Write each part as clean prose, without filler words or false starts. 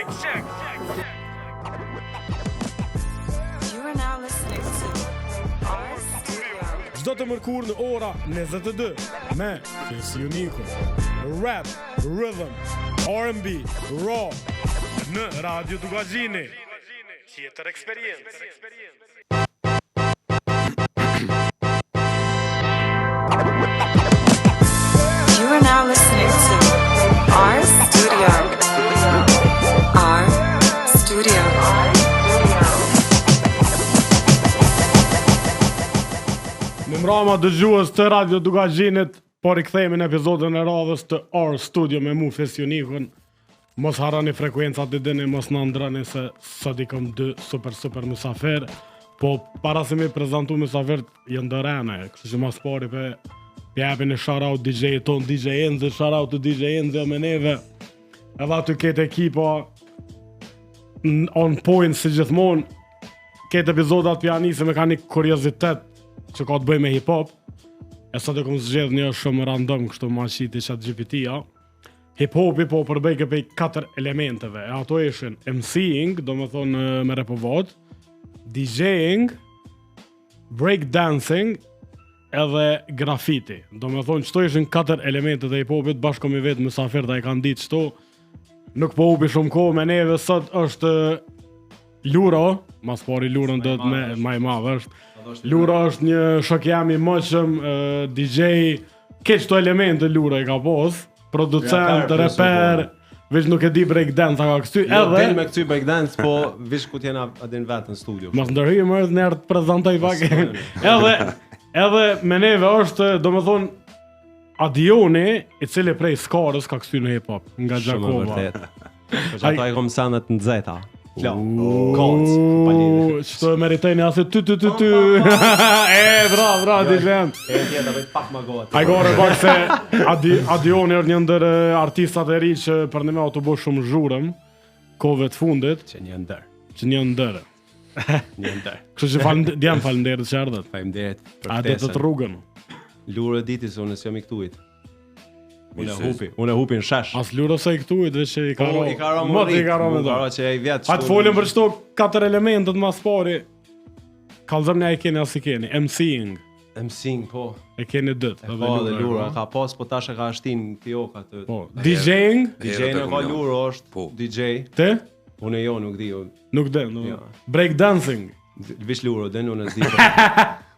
You are now listening to our studio. Çdo të mërkur në ora 22 me Fisionikun, rap, rhythm, R&B, raw në Radio Dugazhini. Tjetër eksperiencë. You are now listening to our studio. Our studio. Në mrama dëgjues të Radio Dugazhinit, por I kthehemi në episodin e radhës të Our Studio me mu Fisionikun. Mos harroni frekuencat e dini, mos na ndrani se sot I kam dy super mysafir. Po para se me prezantu mysafir janë ndërane, kështu që mas pari pe japin e shoutout DJ ton, DJ Enze, shoutout të DJ Enze me neve. Edhe aty ketë ekipa on point si gjithmonë. Ketë epizodat pianise me ka një kuriozitet që ka të bëj me hip-hop. E sot e kom zgjedh një shumë random kështu ma qiti ChatGPT-a. Hip-hopi po përbëj këpej 4 elementeve. E ato ishin MCing, do me thonë me repovat, DJing, breakdancing, edhe graffiti. Do me thonë qëto ishin 4 elementet e hip-hopit, bashko me vetë mysafirta e kanë ditë qëto. Nuk po upi shumë kohë me neve, sot është Luro, mas pari Lurën do të me maj madhe është. Luro është një shok jam I moqëm, DJ, keq to elemente Luro I ka pos, producent, rapper, veç nuk e di breakdance ka kësty, edhe... Del me këty breakdance, po vish ku t'jena adin vetë në studio. Mas ndërhyjë më është nërë të prezentoj pak. Edhe me neve është, do me thonë, Adioni, I cili prej Skarës ka kësty në hip-hop, nga Gjakova. Shumë vërtet. Po që ato e kom sanët në zeta. Kolc, palini. Qëto e meritojnë asë ty. Bra, dijen. E tjeta vetë pak ma gotë. A gore pak se Adioni është një ndër artistat e ri që për një me auto bo shumë zhurëm, kove të fundit. Që një ndër. Një ndër. Kështu që falenderit që ardhët. Faleminderit për A dhe të rrugën. Lurë e ditis, unë s'jam I këtuit. Unë e hupi në shesh. As Luro se I këtuit dhe që I ka ro. I ka ro më rrit. Me do. Që e I vjetë. A të folëm për çto 4 elementet mas pari. Kallëzëm ne e keni as I keni. MCing. MCing, po. E keni dët. E po dhe Lura. Ka pas, po tash e ka shtin Kioka të... Po. DJing. DJ në ka Luro është DJ. Te? Unë e jo nuk di. Nuk dhe. Breakdancing. Vish Luro, den unë e di.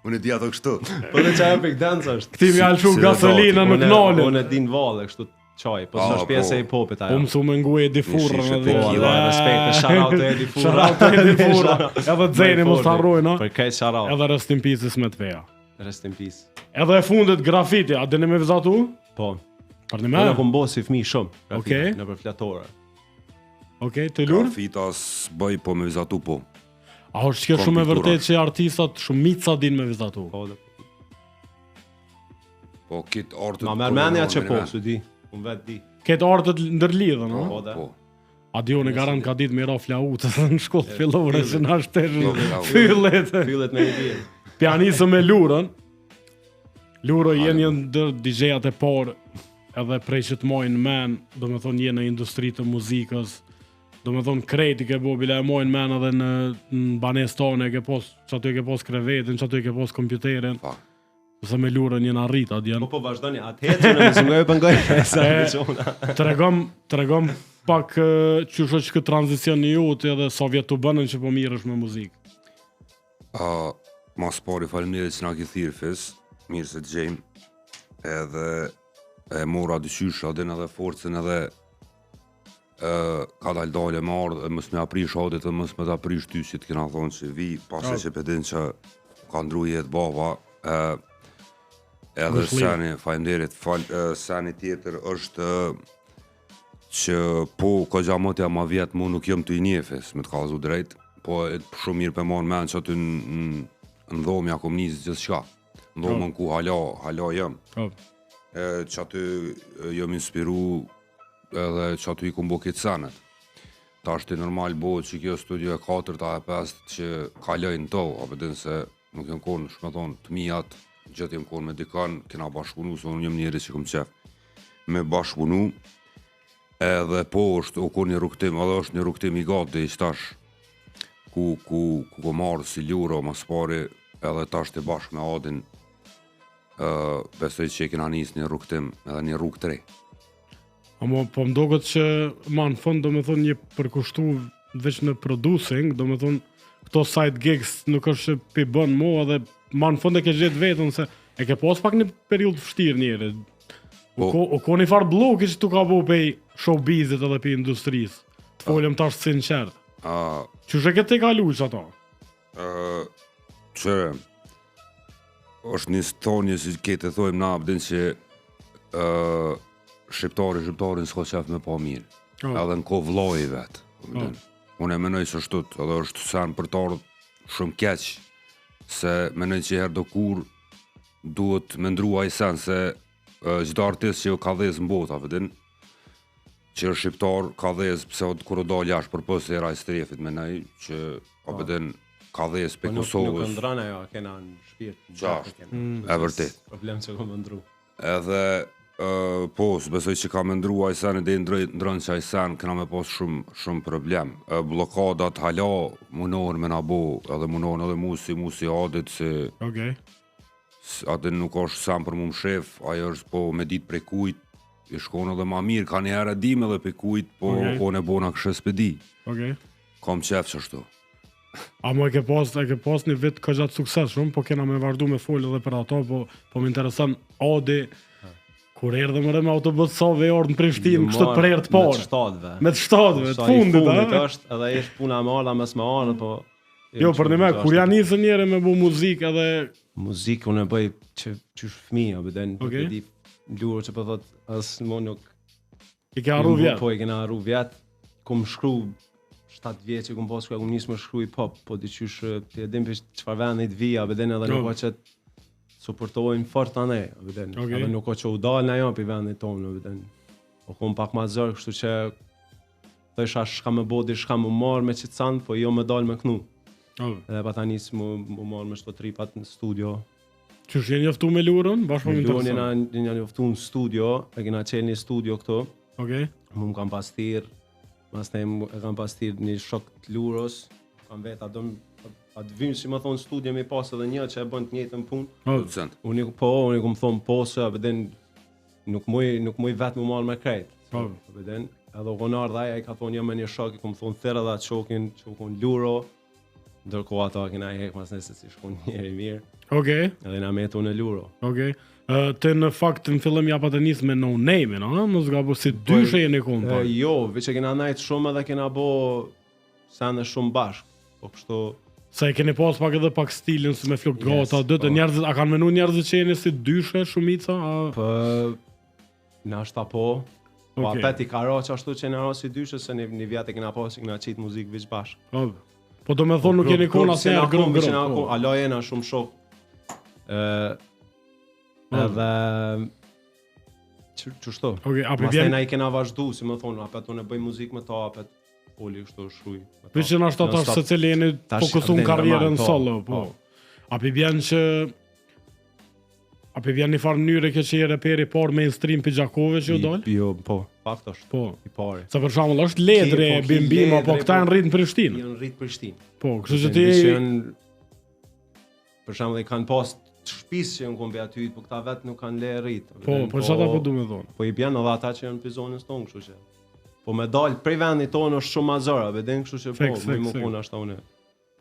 Unë e di ato kështu. Po dhe qaj breakdance është. Këti mi alëshu gasolina në knolin. Unë e din valle kështu qaj, po s'është pjesë e hip-hopit ajo. Mësu me ngu Edi Furrën. Respekt, shout-out të Edi Furrën. Shout-out të Edi Furrën. Edhe të zeni mos të harrojnë. Për këtë shout-out. Edhe rest in peace Ismet Veja. Rest in peace. Edhe e fundit grafiti, a dini me vizatu? Po. Për një me? Unë kom bo si fmi shumë. Okej. Në për flatore. Okej, të lur? Grafitas bëj po me vizatu po. A është që shumë e vërtet që artistat shumica din me vizatu? Po kitë artët... Ma mërmenja që po, su di. Unë vetë di. Ketë artët ndërlidhën, no? Po dhe. Adioni garant ka ditë me ra flautës në shkollë fillore që na shteshën Fyllet. fyllet. Me një di. Pianisë me Lurën. Luro jenë një ndër DJ-at e parë edhe prej që të mojnë men, do me thonë jenë në industri të muzikës, do me thonë krejti ke bo, bila e mojnë men edhe në banes tonë, që aty e ke pos krevetin, që aty e ke pos kompjuterin, ose me Lurën jenë arrit, adjen. Po vazhdoni, atë hetë në mësungoj për ngoj. Tregom pak që shë që këtë tranzicion një jotë edhe sa vjetë të bënën që po mirë është me muzikë. Mas pari faleminderit që na ki thirë fis, mirë se të gjejmë, edhe e mora dyqysh, adin edhe forcën edhe ka dalë me ardhë, mës me aprish adit dhe mës me të aprish ty si të kena thonë që vi, pase që pedin që ka ndru jetë baba, edhe seni, faleminderit, seni tjetër është që po ka gjamotja ma vjetë mu nuk jëm të I njefes, me të kazu drejt, po shumë mirë për marë men që aty në dhomja kom njëzit gjithë shka. Në dhomën ku hala jëm. Që aty jëm inspiru edhe që aty I kom bo këtë senet. Ta është normal bo që kjo studio e 4 e 5 që kalojnë to, apëtin se nuk jënë konë, shme thonë, të mijat, gjithë jëmë konë me dikan, kena bashkëpunu, se unë jëmë njëri që kom qef me bashkëpunu, Edhe po është u ko një rrugtim, edhe është një rrugtim I gati I tash ku ko marrë si Luro mas pari edhe tash të bashkë me Adin besoj që kena nis një rrugtim edhe një rrugë të re. Amo po më doket që ma në fund do me thonë një përkushtu veç në producing, do me thonë këto side gigs nuk është që pi bën mo edhe ma në fund e ke gjetë vetën se e ke pas pak një periudhë vështirë njëre. U ko një farë bloki që tu ka bu pej showbizit edhe pej industrisë. Të folëm tash sinqert. Qështë e këtë te kalu që ato? Qëre, është një thonje që kete thojmë na abdin që shqiptarin s'ka qef me pa mirë. Edhe në ko vloj vetë. Unë e menoj që shtut, edhe është sen për të ardhë shumë keq, se menoj që herë do kur duhet me ndrua I sen se gjitha artist që ka dhez në bota, vedin, që është shqiptar ka dhez pëse kur o dal jashtë për pësë era I strefit, menoj që vedin ka dhez pe Kosovës. Nuk ndrën ajo, kena në shpirt. Gjashtë, e vërtet. Problem që kom ndru. Edhe po, besoj që ka me ndrua I sen edhe ndrën që I sen këna me pas shumë problem. Blokadat hala munohen me nabo, edhe munohen edhe musi Adit se Adin nuk është sen për mu më shef, ajo është po me dit prej kujt, I shkon edhe ma mirë, ka një herë dim edhe për kujt, po kone bona kështë spedi. Kam qef që shto. A mo e ke pas një vit ka gjatë sukses shumë, po kena me vazhdu me folë edhe për ato, po më interesan Adi, kur erdhe më me autobus sove orë në Prishtinë, kështë të prerë të parë. Me të shtatëve, të fundit, është, edhe ishtë puna me arda mes me arda, po... Jo, për një me, kur janë nisë njëre me bu muzikë edhe... Muzikë unë e bëj që është fëmija, bëden, nuk e di Luro që për thot, asë më nuk... I ke arru vjetë? Po, I kena arru vjetë, kom shkru 7 vjetë që kom pas ku nisë më shkru hip-hop, po di qysh të jedim për qëfar vendit vija, bëden edhe nuk o që suportojnë fort anë e, bëden, edhe nuk o që u dalë në jo për vendit tonë, bëden. O kom pak ma zërë, kështu që të isha shka me bodi, shka me marë me qitë sandë, po jo me dalë me knu. Edhe pa ta nisë mu marë me shto tripat në studio. Qështë jenë njoftu me Lurën? Bashkë më interesant. Me Lurën jenë njoftu në studio, e kena qenë një studio këto. Mu më kam pas tirë, mas ne e kam pas tirë një shok të Lurës, kam vetë atë vim që më thonë studio me pas edhe një që e bënd të njëjtën punë. Unë i kom thonë po se, vëden, nuk muj vetë mu marë me krejtë. Vëden, edhe vonar dhe aja i ka thonë një me një shok, i kom thonë thera dhe atë shokin, që u konë Luro, ndërko ato kena I hek mas nëse si shkon njeri mirë. Edhe na metu në Luro. Të në fakt në fillim ja pa të njës me no name, no? Mos gabu si dyshe jeni konë pak. Jo, veç e kena najtë shumë edhe kena bo sene shumë bashkë. Po kështu... Sa e keni pas pak edhe pak stilin si me flok gata, dëtë njerëzit, a kanë menu njerëzit që jeni si dyshe shumica? Për... Nashta po. Po apet I ka ra që ashtu që jena ra si dyshe, se një vjetë e kena pas që kena qitë muzikë veç bashkë. Po do me thonë nuk jeni konë asë njerë grëm. Alo jena shumë shok. Edhe... Qështu? Mas ne I kena vazhdu, si më thonë, apet unë e bëj muzikë me ta, apet poli kështu shruj. Vishë në ashtu tash se cili jeni fokusu në karrierën solo, po. Api bjen që... Api bjen një farë njëre që I reperi par mainstream për Gjakove që ju dollë? Jo, po, fakt është. Po. I pari. Sa për shembull është Ledre, Bimbima, po këta janë rritë në Prishtinë. Janë rritë Prishtinë. Po, kështu që ti... Për shembull I kanë pas shtëpisë që janë kombi aty, po këta vetë nuk kanë le rritë. Po çfarë po du me thonë? Po I bjen edhe ata që janë në zonës tonë, kështu që. Po me dalë prej vendit tonë është shumë azora, veden kështu që po, më puna ashta unë.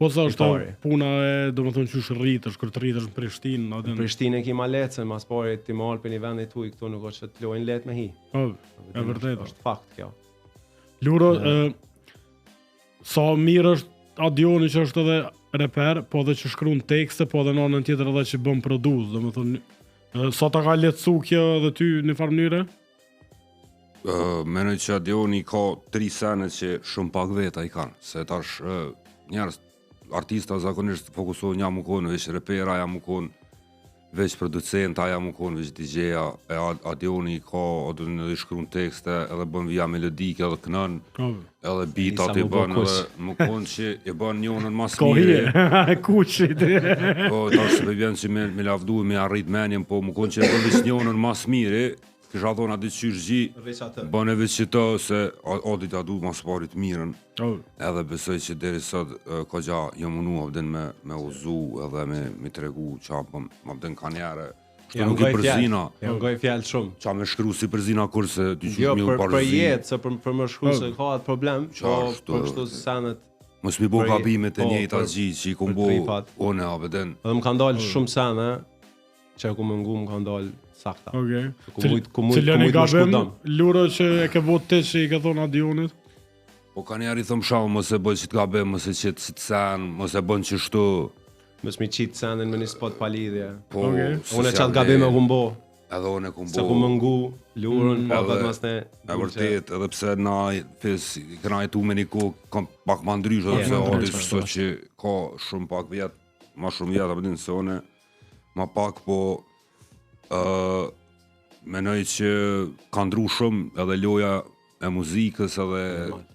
Po sa është puna e, domethënë qysh rritesh, kur të rritesh në Prishtinë, atë. Në Prishtinë e ki ma letë, se mas pari ti mal për një vendit tuj, këtu nuk është që të lojnë letë me hi. Po, e vërtet. Është fakt kjo. Luro, sa mirë është Adioni që është edhe reper, po edhe që shkruan tekste, po edhe në anën tjetër edhe që bën produce, domethënë sa ta ka lehtësu kjo edhe ty në farë mënyre? Menoj që Adioni ka 3 sene që shumë pak veta I kanë, se tash njerëz artista zakonisht fokusohen jam u konë veç repera, jam u konë veç producenta, jam u konë veç DJ-a, e Adioni ka edhe në shkruan tekste, edhe bën via melodike, edhe kënën, edhe beatat I bën, edhe më konë që I bën njonën mas mire. Kuqit. Po, tash se vjen që me lavdu, me arrit menjen, po më konë që I bën veç njonën mas mire, kisha thonë aty qysh gji, bën edhe që të se Odi t'a du mas parit mirën, edhe besoj që deri sot kogja jë munu abden me uzu edhe me tregu qa abden ka njerë. Ja ngoj përzina. Ja ngoj fjallë shumë. Qa me shkru si përzina kurse ty qysh jo, mi u për jetë, se për më shkru se ka atë problem, po për kështu se sanet. Mos mi bo gabimet e njëjta gjithë që i kom bo one abeden. Edhe më kanë dalë shumë sene, që ku më ngu më kanë dalë sakta. Ku Cilën i gabim, luro që e ke vot të që i ke thonë Adionit? Po ka njerë i thëmë shumë, mos e bëj që t'gabim, mos e qitë si t'sen, mos e bën që shtu. Mos mi qitë senin me një spot palidhje. Po, unë e qatë gabim e kumbo. Edhe unë e kumbo. Se ku më ngu, lurën, papat mas ne. E vërtet, edhe pse na këna jetu me një kohë pak ma ndryshë, edhe pse Odi shto që ka shumë pak vjetë, ma shumë vjetë, apëtin se une, ma pak, po menoj që ka ndru shumë edhe loja e muzikës edhe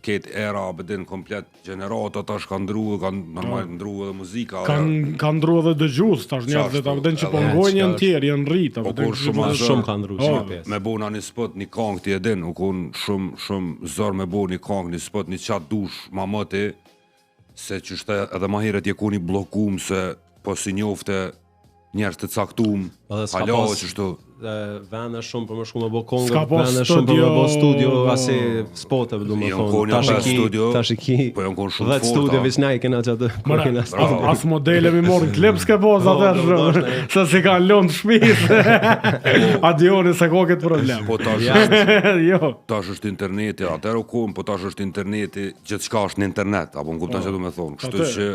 ketë era abedin komplet generata tash ka ndru, normal ndru edhe muzika. Ka ndru edhe dëgjus, tash njerëzit abedin që po ngojnë janë tjerë, janë rritë. Po kur shumë ka ndru, shumë pjesë. Me bo na një spot, një kong t'i edin, u kun shumë zërë me bo një kong, një spot, një qatë dush ma mëti, se që shte edhe ma heret je ku një blokum, se po si njofte njerës të caktum, halo që shtu. Vene shumë për më shku me bo konga, vene shumë për me bo studio, asi spote du më thonë, tash i ki, 10 studio vis ne i kena që atë. As modele mi morën klip s'ke boz atër shumë, se si kanë lënë të shpis, Adioni se ko këtë problem. Po tash është interneti, atër u kom, po tash është interneti, gjithë qka është në internet, apo në kuptan që du me thonë, kështu që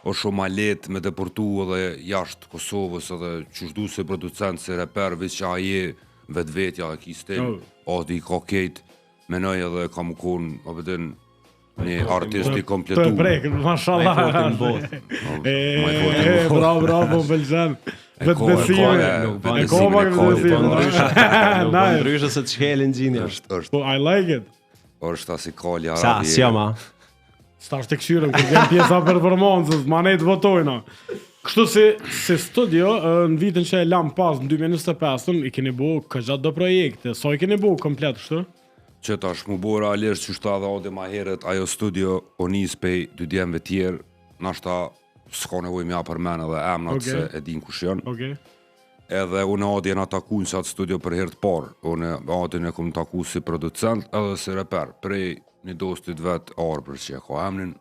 o shumë ma letë me deportu edhe jashtë Kosovës edhe qështu se producent, se reper, veç që aje vetvetja e ki stil, Odi ka kejt, menoj edhe ka më konë, abedin, një artisti kompletu. Të e prekë, mashallah. Bravo, po bëllxan. Vetë besime. E koma këtë besime. Po ndryshë se të shkelin gjinja. I like it. është asi kalli Arabi. Sa ma. Sta është të këshyrëm, kërë gjenë pjesa performancës, ma ne të votojna. Kështu si studio, në vitin që e lam pas, në 2025, i keni bo këgjatë do projekte. So i keni bo komplet, kështu? Që tash mu bo realisht që shta dhe ode ma heret, ajo studio o nis pej dy djemve tjerë, nashta s'ka nevoj mja për men edhe emnat se e din kush janë. Edhe unë Adi e na taku në qatë studio për herë të parë. Unë Adi e kom taku si producent edhe si reper, prej një dostit vetë Arbër që e ka emnin.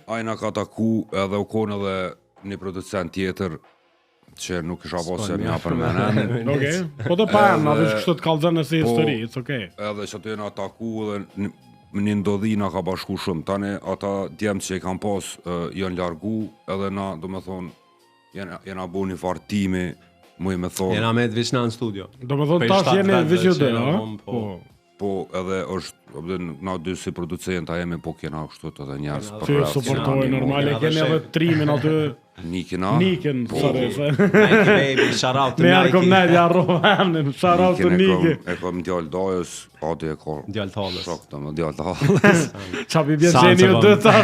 Ajna ka taku edhe u konë edhe një producent tjetër që nuk isha pasë mja për men emnin. Po të pa emna, dhe që kështë të kalëzën e si histori, it's okay. Edhe që të e na taku edhe një ndodhina ka bashku shumë. Tani ata djemë që i kam pas janë largu edhe na, do me thonë, jena bu një farë timi, mu i me thonë. Jena me të vishna në studio. Do me thonë tash jeni vishju dhe, Po edhe është, na dy si producenta jemi, po kena kështu të dhe njerës për që supportojnë normale, keni edhe trimin aty. Nikin, sorry. Nike baby, shout out to Nike. Merë kom nejtë jarro emnin, shout out to Nike. E kom djallë dajës, Adi e ka djallë talës. Shok të më djallë talës. Qa pi bjetë qeni ju dë të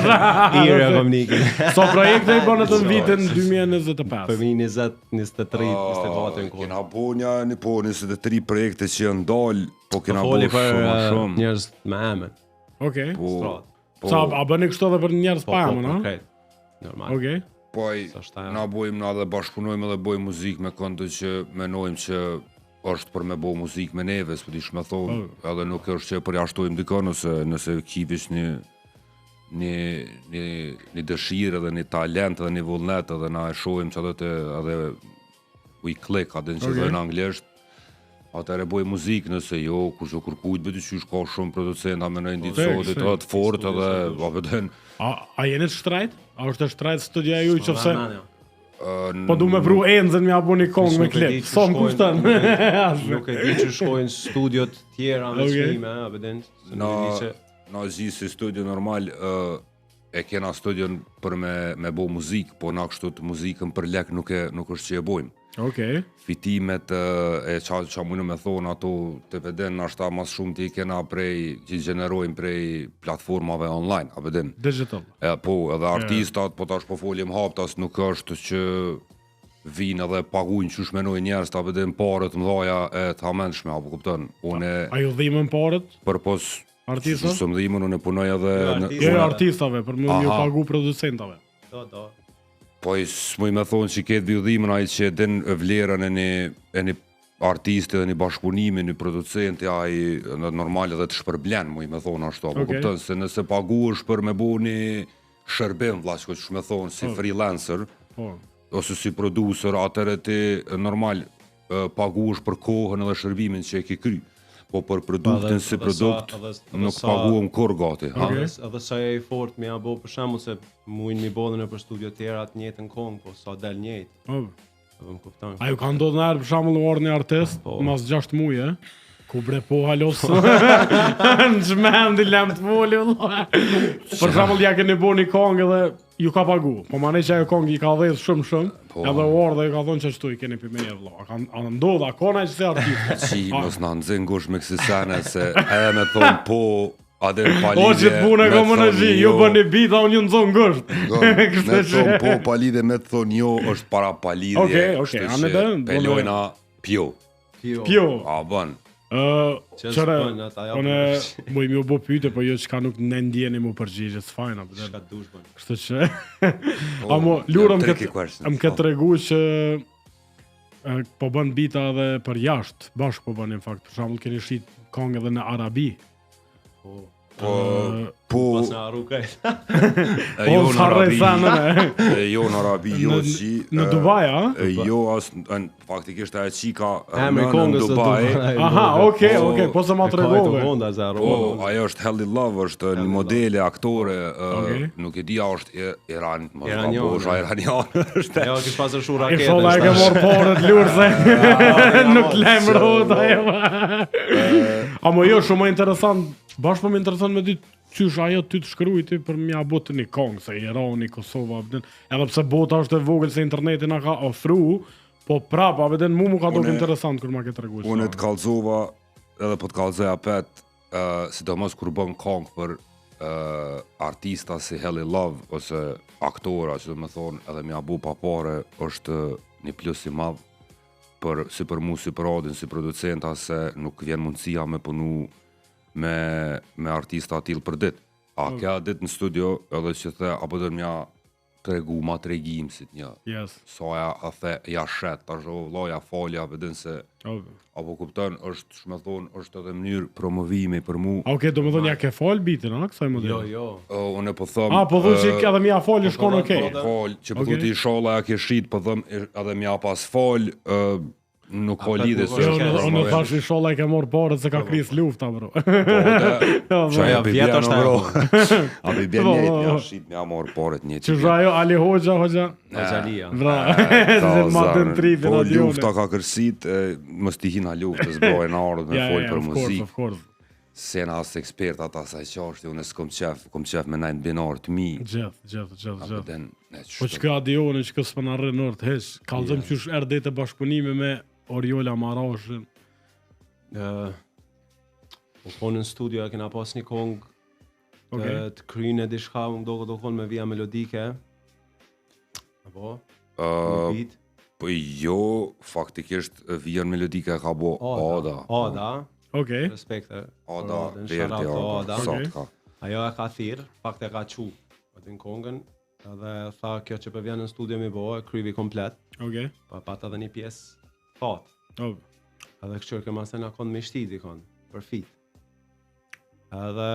Ire e kom Nike. So projekte i bënë të në vitin 2025. Për mi 23 në kohë. Kena po një 23 projekte që janë dalë, po kena bo shumë shumë. Njerës me emen. Okej. Sa a bëni kështu edhe për njerës pa emën, ha? Normal. Okej. Po na bojmë na dhe bashkëpunojmë edhe bojmë muzikë me këndë që menojmë që është për me bo muzikë me neve, s'po dish me thonë, edhe nuk është që përjashtojmë dikon, nëse kivish një dëshirë edhe një talent edhe një vullnet edhe na e shohim që edhe we click, adin që dojnë anglisht, atëre bojmë muzikë, nëse jo, kur që kërkujt, bëti që ka shumë producenta me nëjnë ditë sotit, edhe të fort edhe, apëten. A jeni të shtrajt? A është të shtrajt studia ju që fse? Po du me pru Enzen me abu një kong me klip, son kushtën. Nuk e di që shkojnë studiot tjera me shmime, apëten. Na zi si studio normal, e kena studion për me bo muzikë, po na kështu të muzikën për lek nuk është që e bojmë. Fitimet e qa mujnë me thonë ato të veden nashta mas shumë të i kena që generojnë prej platformave online, a veden. Digital. Po, edhe artistat, po tash po folim haptas nuk është që vinë edhe paguajnë çu shmenojnë njerëz ta bëjnë parë të mëdha e të hamendshme, apo kupton? Unë A ju dhimën parët? për pos Artista? Së më dhimën, unë punoj edhe Jo, artistave, për më ju pagu producentave. Do. po s'muj me thonë që ketë vjudhimën ai që din vlerën e një artisti dhe një bashkëpunimi, një producenti, ai normal edhe të shpërblen, muj me thonë ashtu, apo kupton se nëse paguhesh për me bu një shërbim, vllazko që me thonë si freelancer, ose si producer, atëherë ti normal paguhesh për kohën edhe shërbimin që e ke kry. Po për produktin si produkt nuk paguam kur gati. Edhe sa e fort me abo për shembull se mujnë mi bodhen për studio tjera të njëjtën kohë, po sa del njëjtë. Edhe më kupton. A ju ka ndodhur ndonjëherë për shembull në orën e artist, mas 6 muaje, ku bre po halos. Në çmendi lëm të voli valla. Për shembull ja keni bënë një këngë edhe ju ka pagu. Po manej që ajo këngë i ka dhënë shumë, edhe orë dhe ju ka thonë që ashtu i keni për me valla. A ndodha kona që se artist. Qi mos na nxën ngush me kësaj sene se edhe me thon po a dhe palidhe. O që të punë e komunëzhi, ju bëni bita, unë ju nëzon ngësht. Me thon po palidhe, me thon jo, është para palidhe. Okej, anë dhe? Pelojna pjo. A bën. Qëre, une mu i mi u bo pyte, po jo qka nuk në ndjeni mu përgjigje, s'fajna. Shka dush bën. Kështë që... Amo, lurë më këtë regu që po bën bita edhe për jashtë, bashkë po bën, në fakt, për shembull keni shit këngë edhe në Arabi. Po pas në Arukaj. Jo në Arabi. Jo në Arabi, jo si. Në Dubai, a? Jo, faktikisht ajo qika në Dubai. Aha, okej, po se ma të regove. Po, ajo është Hell in Love, është një modele, aktore, nuk e dia është iranian. Ajo kish pasur shumë rakete. E sholla e ke morë porët lurë se nuk lem rota ajo. Amo jo, shumë interesant, bashkë po më interesant me ditë qysh ajo ty të shkrujti për mja botë një kongë, se Irani, Kosova, edhe pse bota është e vogël se interneti na ka ofru, po prapa, vedin mu ka dok interesant kur ma ke tregu. Unë të kallzova, edhe po të kallzoja pet, sidomos kur bën kongë për artista si Hell in Love, ose aktora, që do me thonë, edhe mja bu pa pare, është një plus i madh, si për mu, si për Adin, si producenta, se nuk vjen mundësia me punu me artista atil për dit. A kja dit në studio, edhe që the, apo dhe mja tregu ma tregim si të një. Soja a the, ja shet, ta zho, loja, falja, vedin se, apo kupton, është, shme thonë, është edhe mënyrë promovimi për mu. Okej, do me thonë, ja ke fal bitin, a, kësaj model? Jo. A, Unë po thëm... po thonë që edhe mja fal, shkon okej. Fal, që po thotë i sholla, ja ke shit, po thëm, edhe mja pas fal, nuk ka lidhje se unë thash i sholla i ke marr parët se ka kris lufta bro. Çaja vjet është bro. A bi bën një ja shit më marr parët një. Që ajo Ali Hoxha. Xhalia. Bra. Se ma den tripin aty. Lufta ka kërsit, mos ti hina luftës bro, e na ardhur me fol për muzikë. Se na as ekspert ata sa qashti, unë s'kom qef me najnë binar të mi. Gjeth. Po që ka adionën që kësë për në rrë nërë të hesh, kalëzëm që është erë të bashkëpunime me Oriola Marashën. Po në studio e kena pas një kongë të kryne di shka, më do konë me vija melodike. Apo? Në beat. Po jo, faktikisht vijan melodike ka bo Ada. Okej. Respekte. Ada, Verdi, Sotka. Ajo e ka thirë, fakt e ka qu. Atë në kongën, edhe tha kjo që për vjen në studio mi bo, e kryvi komplet. Okej. Pa pat edhe një pjesë thot. Edhe kështu ke mas e nga konë me shtit i konë, për fit. Edhe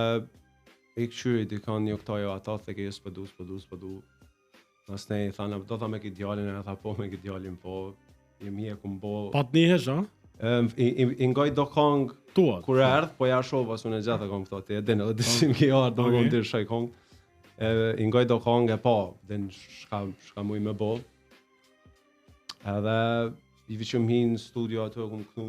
i këshyri i konë një këtajo ata, të ke s'pëdu. Nas ne i thana, do tha me ki djallin, e tha po me ki djallin, po i mje kum bo... Pat një hesh, a? I ngoj do kongë, kur e erdh, po ja shovas unë e gjitha kongë këto, ti e din, edhe disim ki ardh, do më të shaj kongë. I ngoj do kongë e po, din shka muj me bo. Edhe i viqëm hi në studio aty e këmë kënu,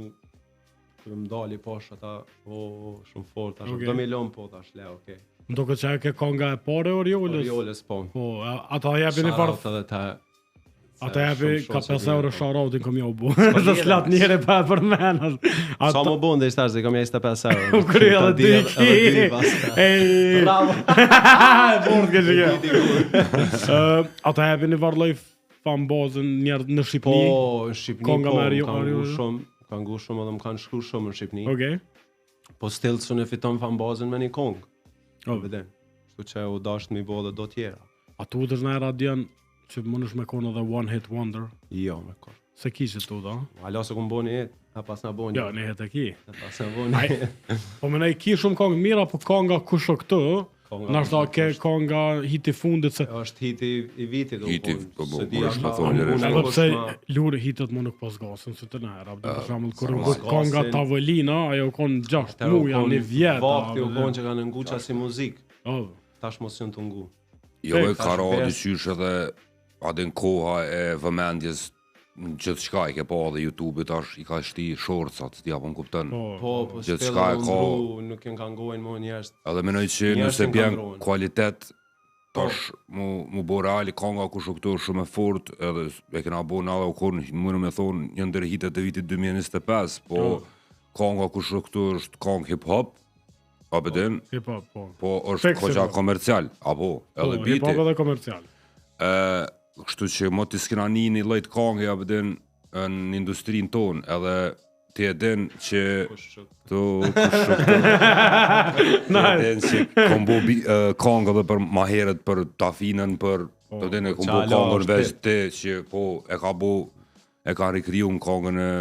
kërë më dali posh ata, shumë fort, do me lom po tash, le, okej. Më do këtë që ke konga e pare Oriolës? Oriolës, po. Po, ata jepi një farë... Shoutout edhe ta... Ata jepi ka 5 euro shoutout në kom jo bu. Dhe slat njëre pa për menat. Sa më bu ndë ishtash dhe kom 25 euro. U kry edhe dyki. Bravo. Fort ke që ke. Ata jepi një farë loj fanbazën njerëz në Shqipëni? Po, në Shqipëni Konga po, me Ario- kanë Ario- ngu shumë, kanë ngu shumë edhe më kanë shkru shumë në Shqipëni. Okej. Po Stilson e fiton fanbazën me një kong. Oh. Veden. Kështu që u dasht mi bo dhe do tjera. A tu të në radion që më nësh me konë edhe One Hit Wonder? Jo, me kor. Se kishe tu da? Hala se ku më bo një jetë, a pas në bo një. Jo, ne jetë e ki. A pas në bo një jetë. Po me ne i ki shumë kongë mira, po konga kusho këtu, Konga nashta kusho ke është- konga hiti fundit se... Është hiti i vitit, do Hiti, konë. po, Se po, di po, ashta, është me thonë, unë njëre Edhe nuk pse është ma- lure hitet më nuk pas gasën se të nëherë, për shembull kur sa u mos konga gasin. tavolina, ajo kon 6 Atëherë u muja, konë një vjet. Vakti u konë që kanë nguqa si muzikë. Oh, Tash mos janë të ngu. Jo e Tash ka ra bes- dyqysh edhe adin koha e vëmendjes në gjithë shka i ke pa dhe YouTube tash i ka shti shorcat, s'di apo më kuptën. Po, Gjithë s'pellë shka e u ka- ndru, nuk janë kanë gojnë më njerëz. Edhe menoj që Njerëzit nëse kanë bjen ndrohen. kualitet tash mu bo reali konga ku këtu shumë e fort edhe e kena bo na dhe u konë mënu me thonë një ndër hitet e vitit 2025 po konga ku këtu është kong hip hop apo den hip hop, po. po është Tek se koqa po. komercial apo edhe Hip hop biti edhe komercial. kështu që mo t'i s'kena një lloj konge apo den në industrinë tonë edhe ti e den që këtu den që kombo kongë edhe për ma herët për tafinën për të den e kombo qala kongën është veç ti që po e ka rikriju në kongën e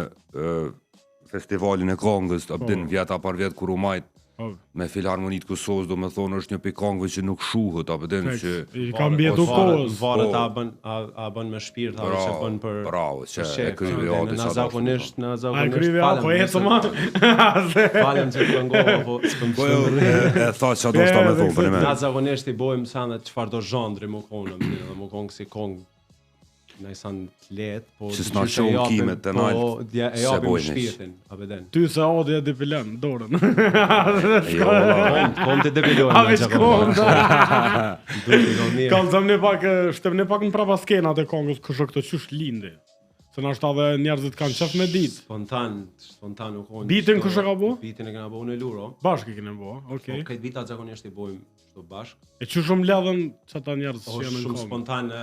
festivalin e kongës apo den vjeta par vjet kur u majt Oh, me Filharmonitë Kosovës do me thonë është një pikë kongëve që nuk shuhet apo den që i ka mbjetu kohës. Varet Po. a bën me shpirt, a se bën për bravo që për e kryi atë na zakonisht, A e kryve apo e të ma? Falem që të ngova, po s'këm Po e tha që do shta me thonë për një Na me zakonisht i bojmë sa në çfarë do zhandri më konë, dhe më konë si kong në isan të letë, po Që s'na shohën kimet të nalt, po e se japim bojnë shpirtin, a beden. Ty se odi e dipilen, dorën. Jo, Kom të depilojnë. A veç kom, da. Kam Kam zëm një pak, shtëm një pak në prapa skenat e kongës, kështë këtë qysh lindi. Se në ashtë edhe njerëzit kanë qef me ditë. Spontan u konë. Bitin kush e ka bo? Bitin e kena bo në Luro. Bashkë i kene bo, okej. Po këtë vita zakonisht i bojmë çdo bashk. E që shumë ledhen që ta njerëz që Është janë në shumë kongë. spontan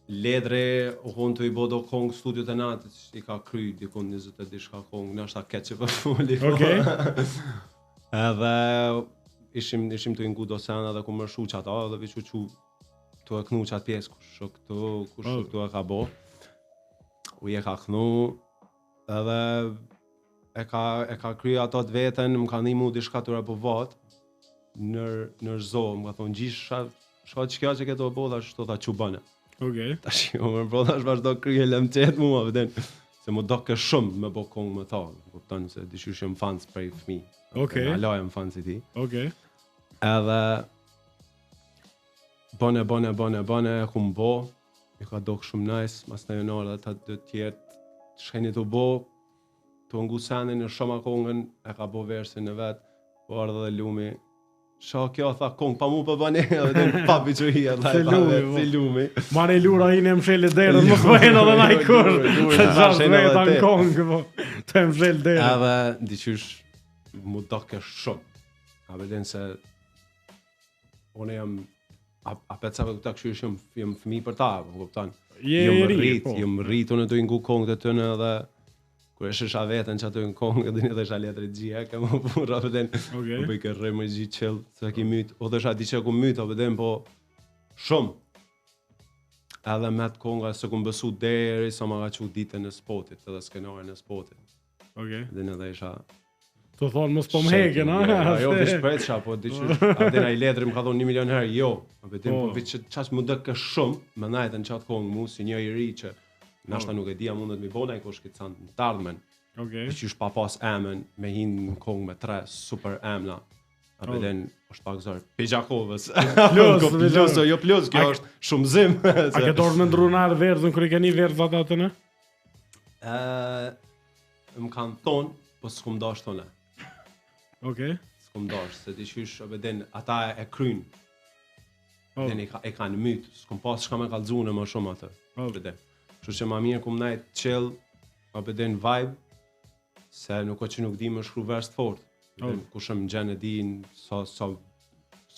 Ledre u konë të i bo do kong studiot e natët, i ka kry dikun 20 e dishka kong, në ashta ketë që për fuli. Okej. Edhe ishim të ingu do sena dhe ku më shu që ata, dhe vi që tu e knu që atë pjesë, kush këtu e ka bo. U je ka knu, edhe e ka kry ato të vetën, më ka nimu dishka të repovat, nër zo, më ka thonë gjisha, shka që kja që këto bo, dhe shto ta që bëne. Okej. Tash jo më bro tash vazhdo krye lemçet mua vden. Se më do ke shumë me bo kong me ta. Kupton se dyshysh jam fans prej fëmijë. Okej. Na lajm fans i ti. Okej. Edhe bone kum bo. I ka dok shumë nice, mas në jonor dhe ta të tjertë shkeni të bo. Të ngu senin në shumë kongën, e ka bo versin e vet. Po ardhe dhe lumi. Sha kjo tha kong pa mu për bane, edhe pa biqëria, si lumi. Mane lura i në msheli derën, më bëjnë edhe na i kur. Lura, Se gjash shena edhe veta në te. kongë, po. Të mshel derën. Edhe diqysh mu doke shumë. A veden se une jam a peca për këta këshysh jam fëmi për ta, po kupton. Je i ri, po. Jam rrit unë të ingu kongë të tënë edhe kur e shësha vetën që ato në kongë, edhe një dhe isha letër gjia, ka më pura, veden, Okej. më bëj kërrej më gjithë qëllë, se ki mytë, o dhe isha di që ku mytë, veden, po shumë. Edhe me të konga se ku më besu deri, sa ma ka që ditën e spotit, edhe skenarën e spotit. Okej. Dhe në dhe isha... Të thonë mos po m'heken, a? Jo, vish preqa, po diqysh, adena i letri më ka thonë 1 milion herë, jo. Abetim, Po. po vish që qash më dëkë shumë, me najten qatë kongë mu, si një i ri që nashta nuk e dia mundet mi bona i kush këtë sanë të ardhmen. Okej. Diqysh pa pas emën, me hinë në kongë me 3 super emna. Abeden, është pak zërë, Pijakovës. Plus, jo plus, kjo është shumëzim. A ke dorë me ndrunar verzën, kër i keni verzat atë në? Më kanë thonë, po s'kum dash tonë. Okej. S'kum dash, se diqysh, abeden, ata e krynë. Oh. Dhe e ka në mytë, s'kum pas shka me kalzune më shumë atë. Abeden. Kështu që ma mirë kum najt chill, abeden vibe, se nuk o që nuk di më shkru vers të fort. Ku shumë gjenë e din sa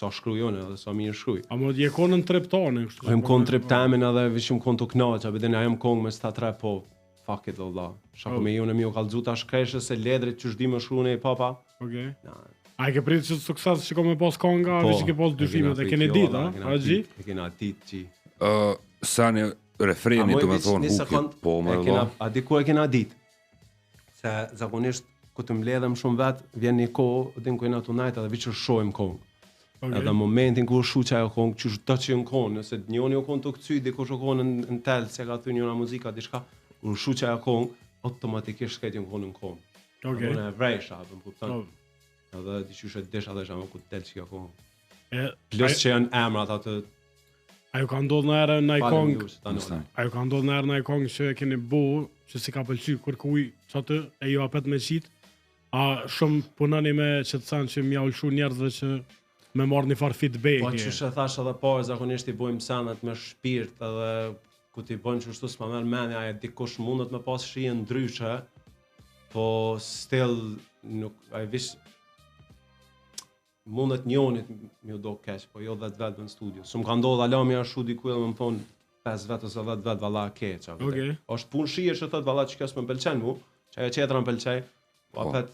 sa shkrujone edhe sa mirë shkruj. A më je konën treptane kështu. Jam kon treptamen edhe vishim kon të knaqë, apo dhe jam kon me sta tre po. Fuck it valla. Shako me jone mi u kallzu tash kreshë se ledrit që shdi më shkruan e papa. Okej. A ke pritë që sukses që me pas konga, veç ke pas dyshimet e keni ditë, a? Agji? E kena ditë që. Sani refreni të me thonë hukit, po më rëdo. A di ku e kena ditë? Se zakonisht ku të mbledhem shumë vetë, vjen një kohë, din ku jena të najtë edhe viqër shojmë kongë. Edhe momentin ku shu që ajo kongë, që të që në kongë, nëse njoni o kongë të këcy, dikush o kongë në telë, se ka thë njona muzika, diçka, u shu që ajo kongë, automatikisht s'kejt në kongë në kongë. Edhe në e vrejsha, për më kuptan. Edhe diqyshe desha dhe shamë ku të telë që ka kongë. Plus që janë emrat atë. Ajo ka ndodhë në erë në i kongë, ajo ka ndodhë në erë në i kongë që e keni bu, që si ka pëlqy kërkuj që atë e ju apet me qitë, a shumë punani me që të sanë që mja ullshu njerëzve që me marrë një farë feedback. Po që shë thash edhe parë, zakonisht i bojmë senet me shpirt edhe ku t'i bojnë që shtu s'ma merë menja, e dikush mundet me pas shije ndryshe, po still nuk, a i vish, mundet njonit mi u do keq, po jo 10 vetë në studio. Së më ka ndodhë alami ashtu diku edhe më më thonë 5 vetë ose 10 vetë valla keq. Është punë shije që thëtë valla që kësë më pëlqen mu, që ajo qetra më pëlqej, po apet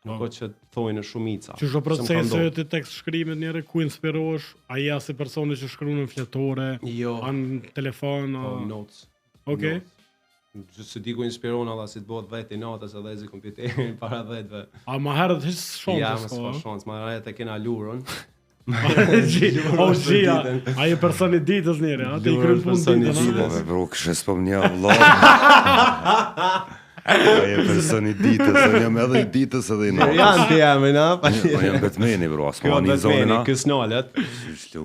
nuk o që thojnë shumica. Që shë procese të tekst shkrimit njëre, ku inspirosh, a ja si personi që shkru në fletore, anë telefon, notes. Okej. Gjithë se di ku inspiron alla si të bëhet vetë i natës edhe ezi kompjuterin para vetëve. A ma herët his shansë? Ja, më s'ka shansë, ma herët e kena lurën. A je personi ditës njëre, a ti i krynë punë ditës. Po, bro, kështë e s'pëm një vlog. A je personi ditës, a njëm edhe i ditës edhe i natës. Janë të jam, na? Po jam Batmani, bro, as ma një zonë na. Kësë nalet. Shtu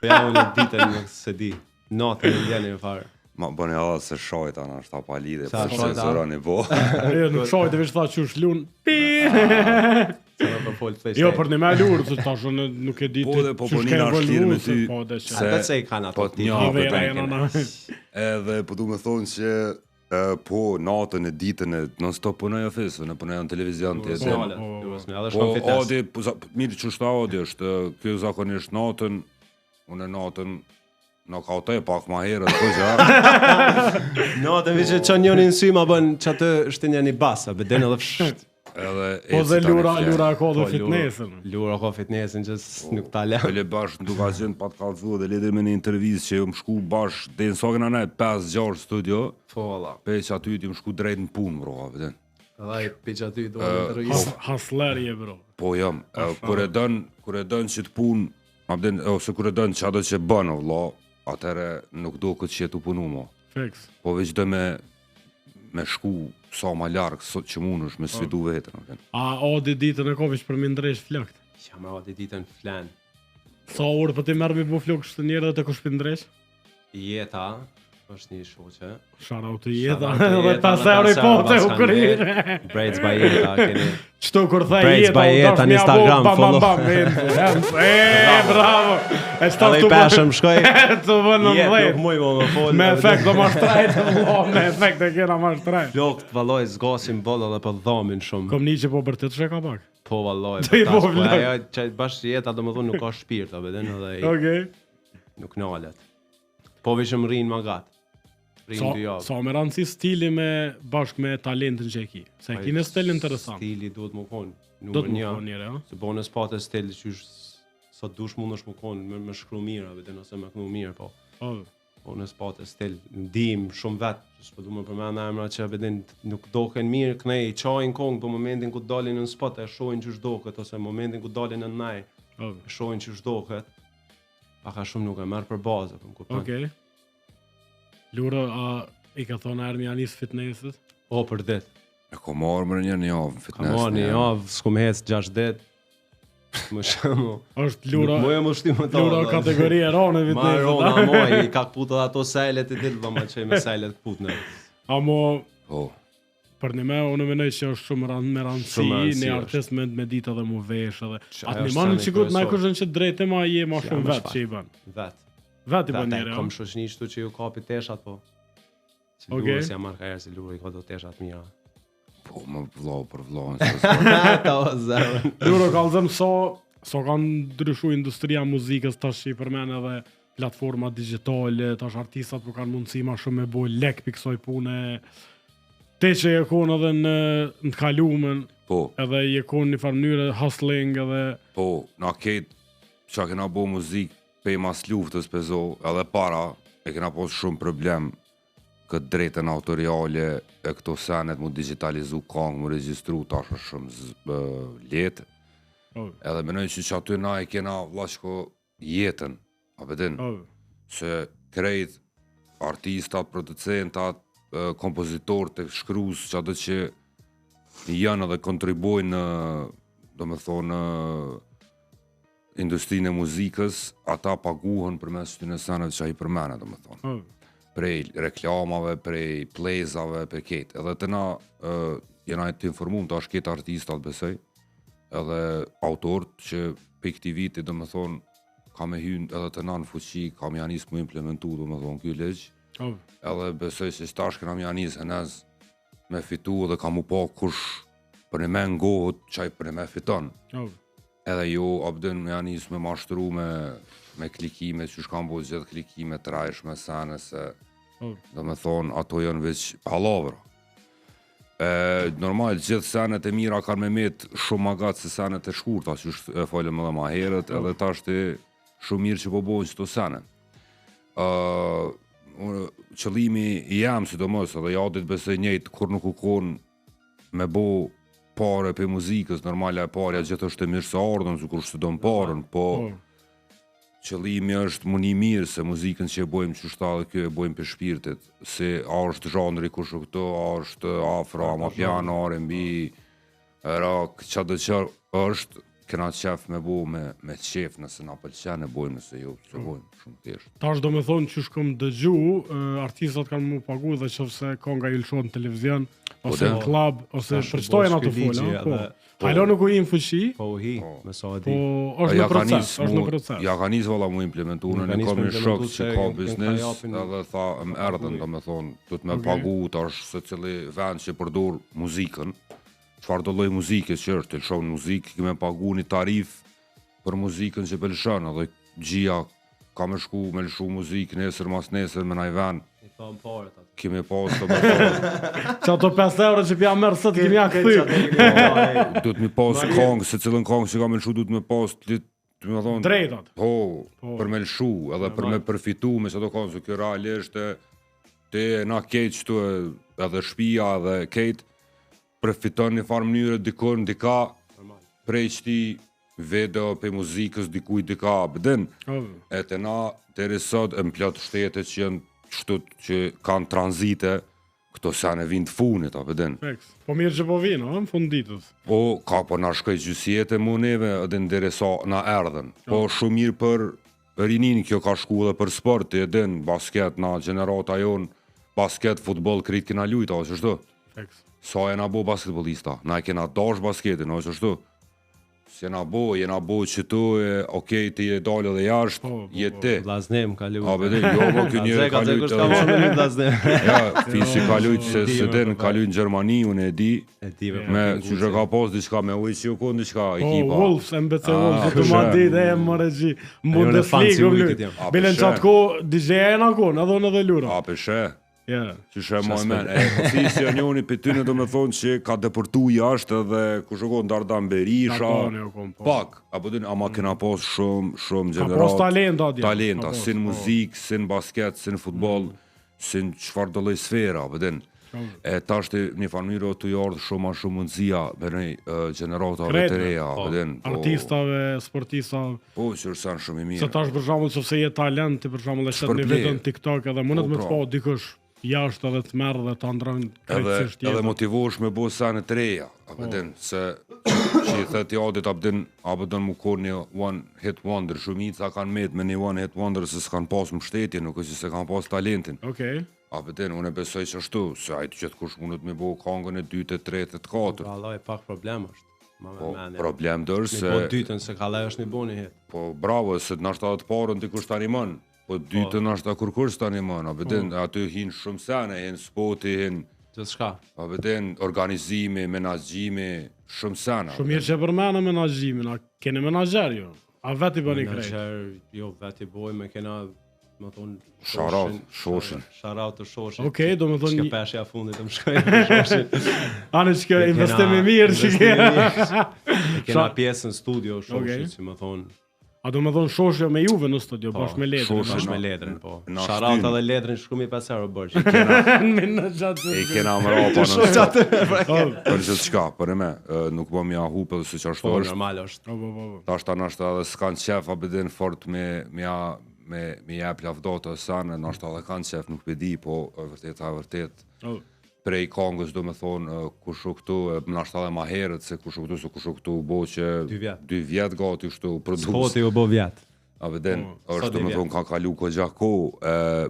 Ja, unë e ditën nuk se di. Natën e djeni më farë. Ma bëni edhe se shojt anë është ta pa lidhe, po shenzurani po. Nuk shojt e vishë tha që është lunë, pi! Jo, për një me lurë, të tashë nuk e ditë që shke vëllu, se po dhe që. A të se i kanë ato një. Edhe po du me thonë që po natën e ditën e non-stop punoj ofisë, në punoj në televizion të jetë. Po Adi, mirë që shta Adi është, kjo zakonisht natën, unë natën, në ka të e pak ma herët, po gja. Natën vi që që njëni në sy ma bën që atë është një basa, beden edhe fshët. Po dhe lura ka dhe fitnesën. Lura ka fitnesën që nuk ta le. Pëlle bashkë në duka qenë pa të kalëzu dhe lider me një intervjis që më shku bashkë dhe në sokën anë 5-6 studio. Po valla. Pe që aty ti më shku drejt në punë, bro, vëden. Edhe pe që aty do në të rëjisë. Haslerje, bro. Po jam, kur e dënë që të punë, ose kur e dënë që ato që bënë, vëlla, atëre nuk do këtë që jetu punu mo. Fix. Po veç dhe me shku sa ma larkë, sot që mund është me sfidu vetën. A odi ditën e kovish për me ndrejsh flokët? Ja me odi ditën flenë. Sa orë për ti merë mi bu flokë shtë njërë dhe të kush për ndrejsh? Jeta është një shoqe. Shout-out të Jeta, dhe 5 euro i pote u kërire. Braids by Jeta, keni. Qëto kur thej Braids by Jeta në Instagram, follow. Bravo. Edhe i peshëm shkoj. Të vënë në Nuk muj më folë. me efekt do ma shtrajt, me efekt e kena ma shtrajt. Flokët valloj zgasim bolla dhe për dhamin shumë. Kom një që po bërtet shë ka pak. Po valloj. Do i po vlog. Ajo që bashkë Jeta do më thonë nuk ka shpirt, a beden edhe Okej. nuk nalet. Po vishëm rinë ma gatë. Rinë 2 javë. Sa me rëndësi stili me bashkë me talentin që e ki. Se e ki në stil interesant. Stili duhet më konë. Do të më konë njëre, ja? Se bonës pate stil që sa dush mund është më konë me shkru mirë, a beden ose me kënu mirë, po. Bonës pate stil, ndim shumë vetë, që s'po du më përmena emra që beden nuk doken mirë, kënej i qajnë kongë, po momentin ku dalin në spot e shojnë që shdoket, ose momentin ku dalin në naj, e shojnë që shdoket, paka shumë nuk e merë për bazë, për më kuptan. Okej. Lura, a i ka thonë erë një anis fitnessit? O, për dit. E ko marrë më një javë fitness. Ka marrë një javë, s'ku me hecë 6 dit. Më shumë. Është Lura, Nuk më shti më ta. Lura kategori e ronë Ma fitnessit. rona, moj, i ka këput edhe ato sejlet i ditë, dhe ma qej me sejlet këput në. A mo, Po. për një me, unë menoj që është shumë me rëndësi, një artist me ditë edhe mu vesh edhe. Atë një manë që këtë me këshën që drejte ma je ma shumë vetë që i banë. Vetë. Vetë i banë njëre, Kom shoqni shtu që ju kapi teshat, po. Si Okej. Lura si marrë ka erë, si Lura i ka do teshat mira. Po, më vlau për vlau. Ta o zërën. Lura kalëzëm so kanë ndryshu industria muzikës tash i përmen edhe platforma digjitale, tash artistat po kanë mundësi ma shumë me bo lek për kësoj pune. Te që je konë edhe në të kalumen, Po, edhe je konë një farë mënyrë hustling edhe... po, na ketë që kena bo muzik pe mas luftës pezo, edhe para, e kena pos shumë problem këtë drejtën autoriale e këto senet mu digitalizu kongë, mu registru, tash është shumë letë. Edhe menoj që aty na e kena vlashko jetën, a bedin, se krejt artistat, producentat, kompozitorët të shkruz që atë që janë edhe kontribojnë në, do me thonë, industrinë e muzikës, ata paguhen për mes të në senet që a i përmene, do me thonë. Prej reklamave, prej plezave, për ketë. Edhe të na jena të informum të ashtë ketë artistat besoj, edhe autorët që për këti viti, do me thonë, ka me hynë edhe të na në fuqi, ka me janis mu implementu, do me thonë, kjo legjë. Edhe besoj se shtash këna me janis e nez me fitu edhe ka mu pa kush për një me ngohët qaj për një me fiton. Edhe jo, abdën me janis me mashtru me klikime, që shkam bo gjithë klikime të rajsh me sene se do me thonë ato janë veç palavra. Normal, gjithë senet e mira kanë me met shumë magat se senet e shkurta, që e falem edhe ma herët, edhe ta është shumë mirë që po bojnë që to senet. Qëllimi jam, sidomos, edhe jadit besoj njëjtë, kur nuk u konë me bo pare për muzikës, normalja e parja gjithë është e mirë se ardhën, që kur shtëdon parën, po qëllimi është më një mirë se muzikën që e bojmë që shta dhe kjo e bojmë për shpirtit, se a është zhandri kusho këto, a është afro, ma piano, R&B, rock, që dhe që është, këna qef me bo me qef nëse na pëlqen e bojmë nëse jo, që bojmë shumë thjesht. Tash do me thonë që shkëm dëgju, artistat kanë mu pagu dhe qëfëse ka nga ilshon në televizion, ose në klub, ose përshtojnë ato folë, hajlo nuk u hi në fuqi, po me sa e di. po është në proces, është në proces. Ja ka njës vala mu implementu, në një kam një shok që ka biznes, edhe tha më erdhen, do me thonë, du të me pagu tash se cili vend që përdor muzikën, çfarë do lloj muzike që është, të lëshon muzikë, kime pagu një tarif për muzikën që pëlqen, edhe gjia ka me shku me lëshu muzikë nesër mas nesër me naj vend. Kime pas të me thonë. Që ato 5 euro që pja mërë sëtë kemi ja këthy. Du të mi pas kongë, se cilën kongë që ka me lëshu du të mi pas drejtat. Po, për me lëshu, edhe për me përfitu me që ato kongë, se kjo realisht te na kejt qëtu edhe shpia edhe kejt, përfiton një farë mënyre dikon, dika, prej qëti video për muzikës dikuj dika, bëdin. E të na, të risot, e më plotë shtete që janë qëtut që kanë tranzite, këto sene vinë të funit, bëdin. Po mirë që po vinë, në funditës. Po, ka po na shkoj gjysjete mu neve, edhe ndere sa na erdhen. Po, shumë mirë për rinin, kjo ka shku dhe për sport, e din, basket, na generata jonë, basket, futbol, kritë kina lujta, ose shtu. Sa jena bo basketbolista, na e kena dash basketin, ose shtu. Se jena bo që tu e okej ti e dalë dhe jashtë, jetë ti. Vllaznem ka lujt. A bede, jo po kjo njëri ka lujt. Ja, fisi ka lujt se den ka lujt në Gjermani, unë e di. Me që që ka pos diçka me ujtë që ju konë diçka ekipa. Po, Wolves, MBC Wolves, të ma dit e më regji. Bundesliga u lujt. Bilen që atë ko, DJ-a e në konë, edhe unë edhe lura. A peshe. Që shë moj men, fisi janë njoni për tyne do me thonë që ka deportu jashtë edhe ku shukon Dardan Berisha, pak, ama kena pos shumë generat. Ka pos talenta, sin muzik, sin basket, sin futbol, sin qfar do loj sfera, pëdin. E ta është një farmiro të jardë shumë a shumë mundësia për një generatave të reja, pëdin. Artistave, sportistave. Po, që është shumë i mirë. Se ta është për shamull që se je talent, për shamull e shetë një vetën TikTok edhe mundet me të po dikush jashtë edhe të merë dhe të andrën krejtësisht jetën. Edhe motivosh me bo sene të reja, apëdin, se që i thët i adit apëdin mu kur një one hit wonder, shumica kanë met me një one hit wonder se s'kanë pas më shtetje, nuk është se kanë pas talentin. Apëdin, unë e besoj që ashtu, se ajtë gjithë kush mundet me bo kongën e 2, 3, 4. Allah e pak problem është. Po, problem dërë se... Mi bo dytën se ka laj është mi bo një hit. Po, bravo, se të nashtë atë parën të kush të animon. Po dytën është ta kur s'ta një mëna, aty hinë shumë sene, hinë spoti, hinë Gjithçka. A veten organizimi, menaxhimi, shumë sana. Shumë mirë që përmena menaxhimin, a keni menaxher jo? A veti bëni krejt? Menaxher, jo, veti bojmë, kena, më thonë, Shoshin. Shoutout të Shoshin. Okej, do më thonë Çka një... peshja fundit të më shkojnë në Shoshin. Anë që investim i mirë që Kena pjesë në studio Shoshit, si më thonë. A do më thonë Shoshi me Juve në studio, bashkë me Letrin. Bashkë me Letrin, po. Na Shoutout shtyn. edhe Letrin shkumi 5 euro bërë. E kena më rapa në për që t'shka, për e me, nuk po mja hupe dhe se që ashtu Po, është. normal është. Ta është ta nashta edhe s'kanë qef, a bedin fort me jep lavdotë e sanë, nashta edhe kanë qef, nuk pedi, po vërtet. Prej kongës do me thonë kushu këtu, nashta edhe ma herët se kushu këtu bo që 2 vjet gati kështu produs. Spoti u bo vjet. A veden, është do me thonë ka kalu këgja ko,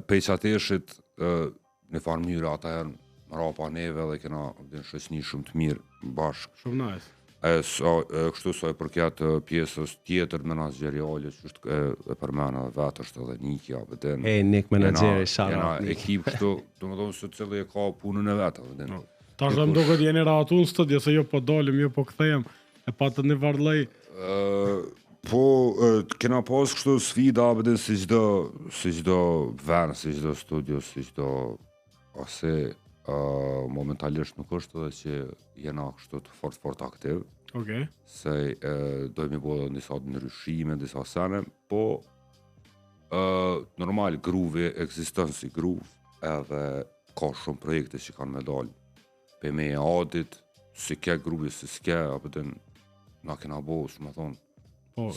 peqateshit në farë mënyrë ata janë rapa neve dhe kena shoqëni shumë të mirë bashkë. Shumë nice. Kështu sa e përket pjesës tjetër menaxheriale që është e përmena vetë është edhe Nikja, veten. Nik menaxheri, shoutout. Jena ekip kështu, domethënë se cili e ka punën e vet, veten. Tash më duket jeni ratu në studio se jo po dalim, jo po kthehem. E patët një varllëj. Po kena pas kështu sfida veten si çdo vend, si çdo studio, si çdo ose momentalisht nuk është edhe që jena kështu të fort aktiv. Okej. Se dojmë i bëllë disa ndryshime, disa sene, po normal gruvi eksiston si gruv, edhe ka shumë projekte që kanë me dalë. Pe me e adit, si ke gruvi, si s'ke, apëtën na kena bo, që me thonë,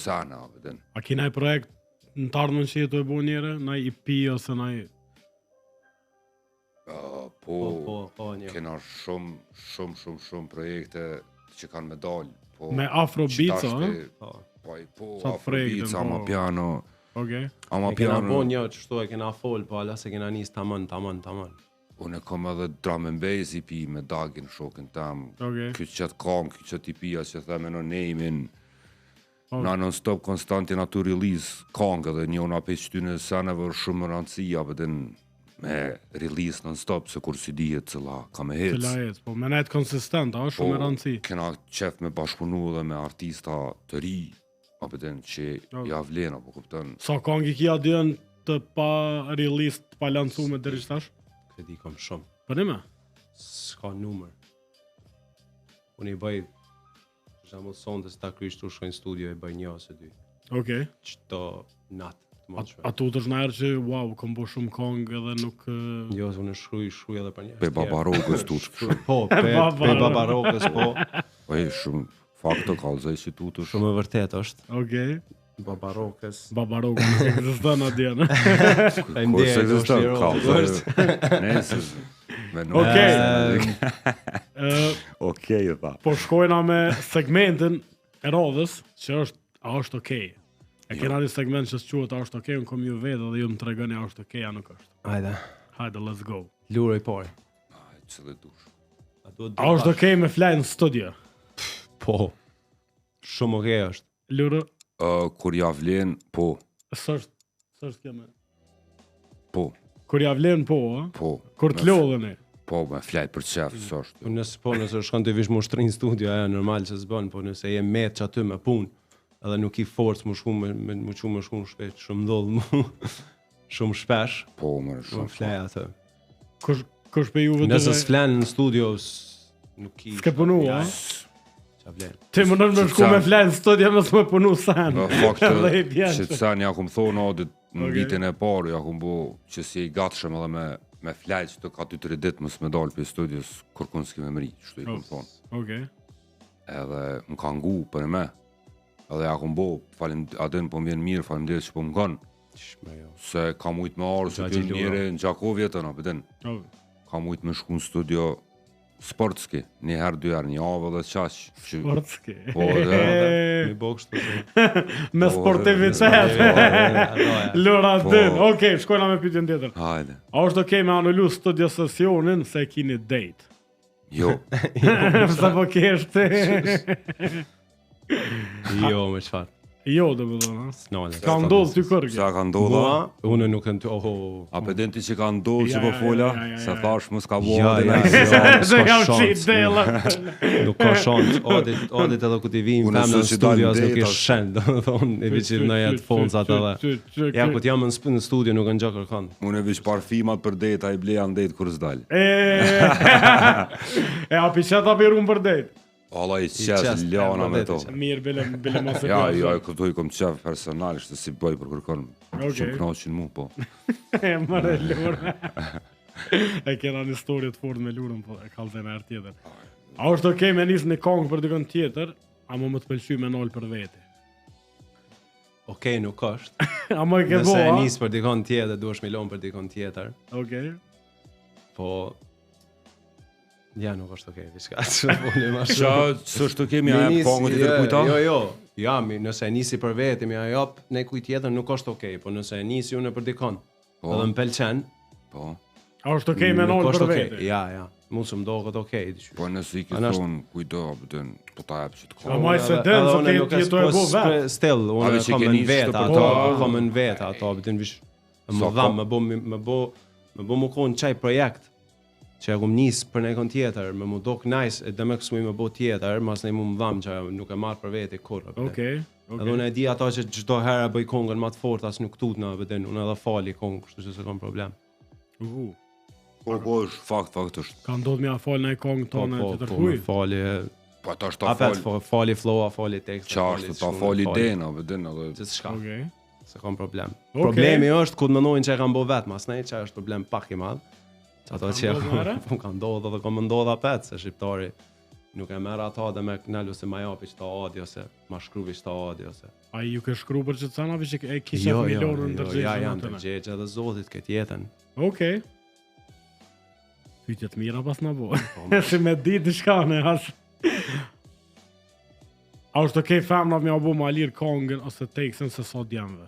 sene, apëtën. A ki naj projekt në të ardhmen që jetu e bo njëre, naj EP ose naj... Po, kena shumë projekte që kanë me dalë. Me Afrobeats, Po, Afrobeats, ama piano. Okej. Ama E kena piano. bo një që shtu e kena fol, po ala se kena nis tamam. Unë e kom edhe drum and bass EP me Dagin, shokin tam. Okej. Ky qëtë kong, ky qëtë EP-a që theme në name-in. Na non-stop konstantin atu release kong edhe njona pe qëtyne seneve shumë më rëndësia, vëdin me release non-stop, se kur si dihet cila ka me hits. Cila hits, po me nejtë konsistent, a shumë e rëndësi. Kena qef me bashkëpunu dhe me artista të ri, apëten që ja vlen, apo kupton. Sa kongi kia djën të pa release, të pa lancume deri tash? Këti kom shumë. Për një me? S'ka numër. Unë i bëj, për shembull sonte se ta kryshtu shkojnë studio e bëj një ose dy. Okej. Qëto natë të moqme. A tu të shnajer që, wow, kom bo shumë kong edhe nuk... Jo, unë shkruj edhe për një. Pe Babarokës tu shkruj. Po, pe Babarokës, po. Po e shumë fakto kalzaj si tu të Shumë e vërtet është. Okej. Babarokës. Babarokës, nuk ekziston atje, në? E ndjerë, eksiston, është kalzaj. Nesës. Okej, tha. Po shkojna me segmentin e radhës, që është, a është okej. E kena një segment që s'quhet a është okej, unë kom ju vetë dhe ju më tregoni a është okej, a nuk është. Hajde, let's go. Luroj pore. Cële dush. A është okej me flajnë në studio? Po. Shumë okej është. Lurë? Kur ja vlen, po. Sështë keme? Po. Kur ja vlen, po, a? Po. Kur të lodheni? Po, me flajt për qef, s'është. Nëse shkon të vish më shtrin studio, aja normal që s'bën, po nëse je met që aty me punë, edhe nuk i forcë më shku shpesht, shumë ndodhë mu, shumë shpesh, Po, më shumë. flaj atë. Kush pe juve Nëse s'flen në studio, nuk i... S'ke punu, a? Qa vlen. Ti më nërë me shku me flajnë në studio, me s'me punu sen. Në fakt, Dhe i bjenë. që të sen ja kum thonë adit në vitin e parë, ja kum bo që si i gatshëm edhe me flajt që të ka 2-3 ditë mësë me dalë për studios, kërkun s'ki me mëri, që të i kum thonë. Okej. Edhe më ka ngu për me, edhe ja kum bo, adin po më vjen mirë, faleminderit që po më kanë, se ka mujt me arë, se të njëre në Gjakovje të në, pëtën, ka mujt me shku në studio sportski, një herë, 2 herë, një avë dhe qaq. Sportski. Po, dhe... Mi bokshtu. Me sportivitet. Lura dën. Okej, shkojna me pyetjen tjetër. Hajde. A është okej me anullu studio sesionin se kini date? Jo. Sa po kesh ti? Jo, me qfar. Jo, dhe më dhona. S'nale. Ka ndodhë ty kërke. Sa ka ndodha? Mua, unë nuk në të, A pedenti që ka ndodhë që po fola? Se thash mos ka bo Ja, dhe ja, na ja. Se jam shit dela. Nuk ka shans. Odit edhe ku t'i vijnë Unë femna në s'u që studio dalë as nuk date, ish shen, domethënë e viçi në jetë foncat edhe. Ja ku t'jam në studio nuk kanë gjë kërkon. Unë e vish parfimat për date, a i bleja në date kur s'dal. E api që ta birun për det. Allah i qes, qes ljana me to. Mirë, bile ma se Ja, jo, këtu i kom qef personalisht, se si bëj për kërkon. Okej. Shumë knaqin mu, po. E mërë lurë. E kena një story të fort me lurën, po e kalë dhe në herë tjetër. A është okej me nisë një kongë për dikon tjetër, a më të pëlqy me nolë për vete? Okej, nuk është. A më e ke bo, Nëse e a? nis për dikon tjetër, duhesh me lon për dikon tjetër. Okej. Po ja nuk është okej, diçka. Ç'folim më Qa, së është të kemi a e kongët i tërkujta? Jo. Ja, nëse e nisi për vete, mi a jap ne kujt tjetër nuk është okej, po nëse e nisi unë për dikon, edhe më pëlqen, Po. A është okej me nuk nolë është për okej. vete? Ja. Mos më duket okej. Po nëse i ki Ana është- thonë, kujdo, bëtën, po ta jep që të A kohë. maj se den, se ke jetu e bo vetë. Still, unë Ave që kam ke në nisë veta të ato, përta. kam në veta ato, bëtin vish më Sa dham, kom- më bo më konë qaj projekt që e kum nis për nekon tjetër, më dok nice, e dhe me kësë më bo tjetër, mas ne mu më dham që nuk e marrë për veti kur. Okej. Edhe unë e di ato që çdo herë bëj kongën më të fortë, as nuk tutna, bëtin, unë edhe fali kongë, kështu që se kam problem. Po, është fakt është. Ka ndodhë mja falë në e kongë tonë të Po, tërkuj? fali, Po ata është ta apet, fal, fali flow, fali tekst, qashtë, ta fali dena, bëtën, edhe... gjithçka. Okej. Se kam problem. Okej. Problemi është ku të mendojnë që e kam bo vetë, mas nej, që është problem pak i madh. Që ato që ndodhë mere? po ka ndodhë dhe kam ndodhë apet, se shqiptari nuk e merr ata dhe me knalu se ma japi qëta adi, ose ma shkruvi qëta adi, ose... A ju ke shkru për që të canave që e kisha milionën në tërgjegjën ja, në janë të në? tërgjegjë edhe zotit këtë jetën. Okej. Pytjet mira pas në bo. Si me ditë shka në as. A është okej femnat me abu ma lirë kongën ose tekstin se sot djemve?